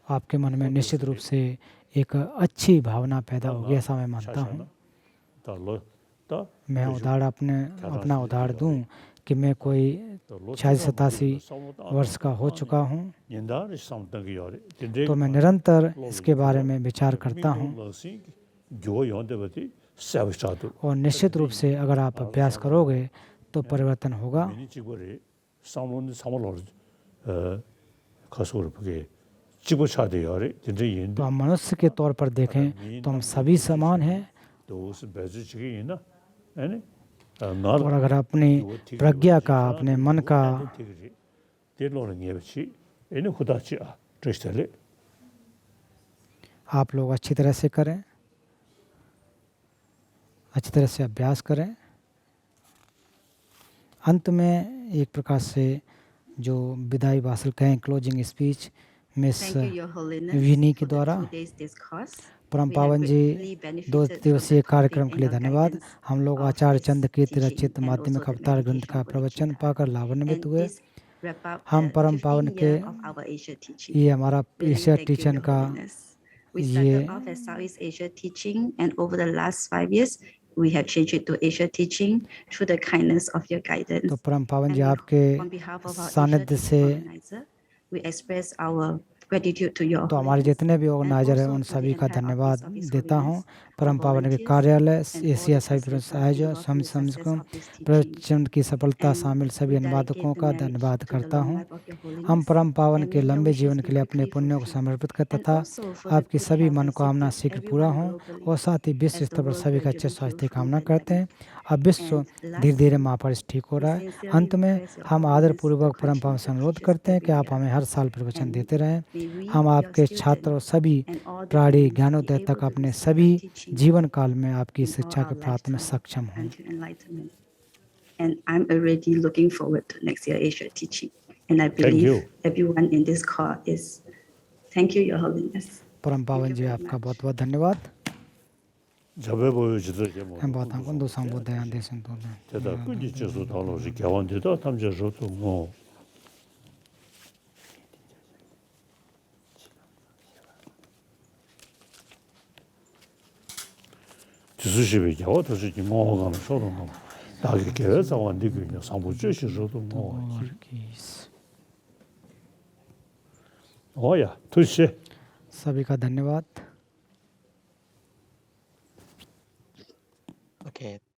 आपके मन में निश्चित रूप से एक अच्छी भावना पैदा होगी ऐसा मैं मानता हूँ मैं अपना उदाहरण दूं कि मैं कोई 86-87 वर्ष का हो चुका हूँ तो मैं निरंतर इसके बारे में विचार करता हूँ और निश्चित रूप से अगर आप अभ्यास करोगे तो परिवर्तन होगा तो हम मनुष्य के तौर पर देखें तो हम सभी समान हैं और अगर अपनी प्रज्ञा का अपने मन का आप लोग अच्छी तरह से करें अच्छी तरह से अभ्यास करें अंत में एक प्रकार से जो विदाई भाषण कहें क्लोजिंग स्पीच मिस विनी के द्वारा परम पावन जी 2 दिवसीय कार्यक्रम के लिए धन्यवाद हम लोग आचार्य चंद के रचित माध्यमिक अवतार ग्रंथ का प्रवचन पाकर लाभान्वित हुए हम परम पावन के ये हमारा एशिया टीचर का ये we have changed it to Asia teaching through the kindness of your guidance. तो परम पावन जी आपके सानिध्य से we express our gratitude to your तो हमारे जितने भी ऑर्गेनाइजर हैं उन सभी का धन्यवाद देता हूँ परम पावन के कार्यालय एशिया साइप्रस आयोजन समझकर प्रवचन की सफलता शामिल सभी अनुवादकों का धन्यवाद करता हूँ हम परम पावन के लंबे जीवन के लिए अपने पुण्यों को समर्पित करते तथा आपकी सभी मनोकामना शीघ्र पूरा हों और साथ ही विश्व स्तर पर सभी का अच्छे स्वास्थ्य की कामना करते हैं अब विश्व धीरे धीरे महापरिश ठीक हो रहा है अंत में हम आदरपूर्वक परम पावन से अनुरोध करते हैं कि आप हमें हर साल प्रवचन देते रहें हम आपके छात्र और सभी प्राणी ज्ञानोदय तक अपने सभी जीवन काल में आपकी शिक्षा के प्राप्त में सक्षम हों And I'm already looking forward to next year Asia teaching. And I believe everyone in this call is. Thank you, Your Holiness. परम पावन जी आपका बहुत बहुत धन्यवाद हम बहुत आपको दो संबोधन आदेश संतोष 지수십이 겨우 도시 모호감 소롱감 다게 계획서 완디군요 상부주시로도 모호지 오야 투시 सभी का धन्यवाद।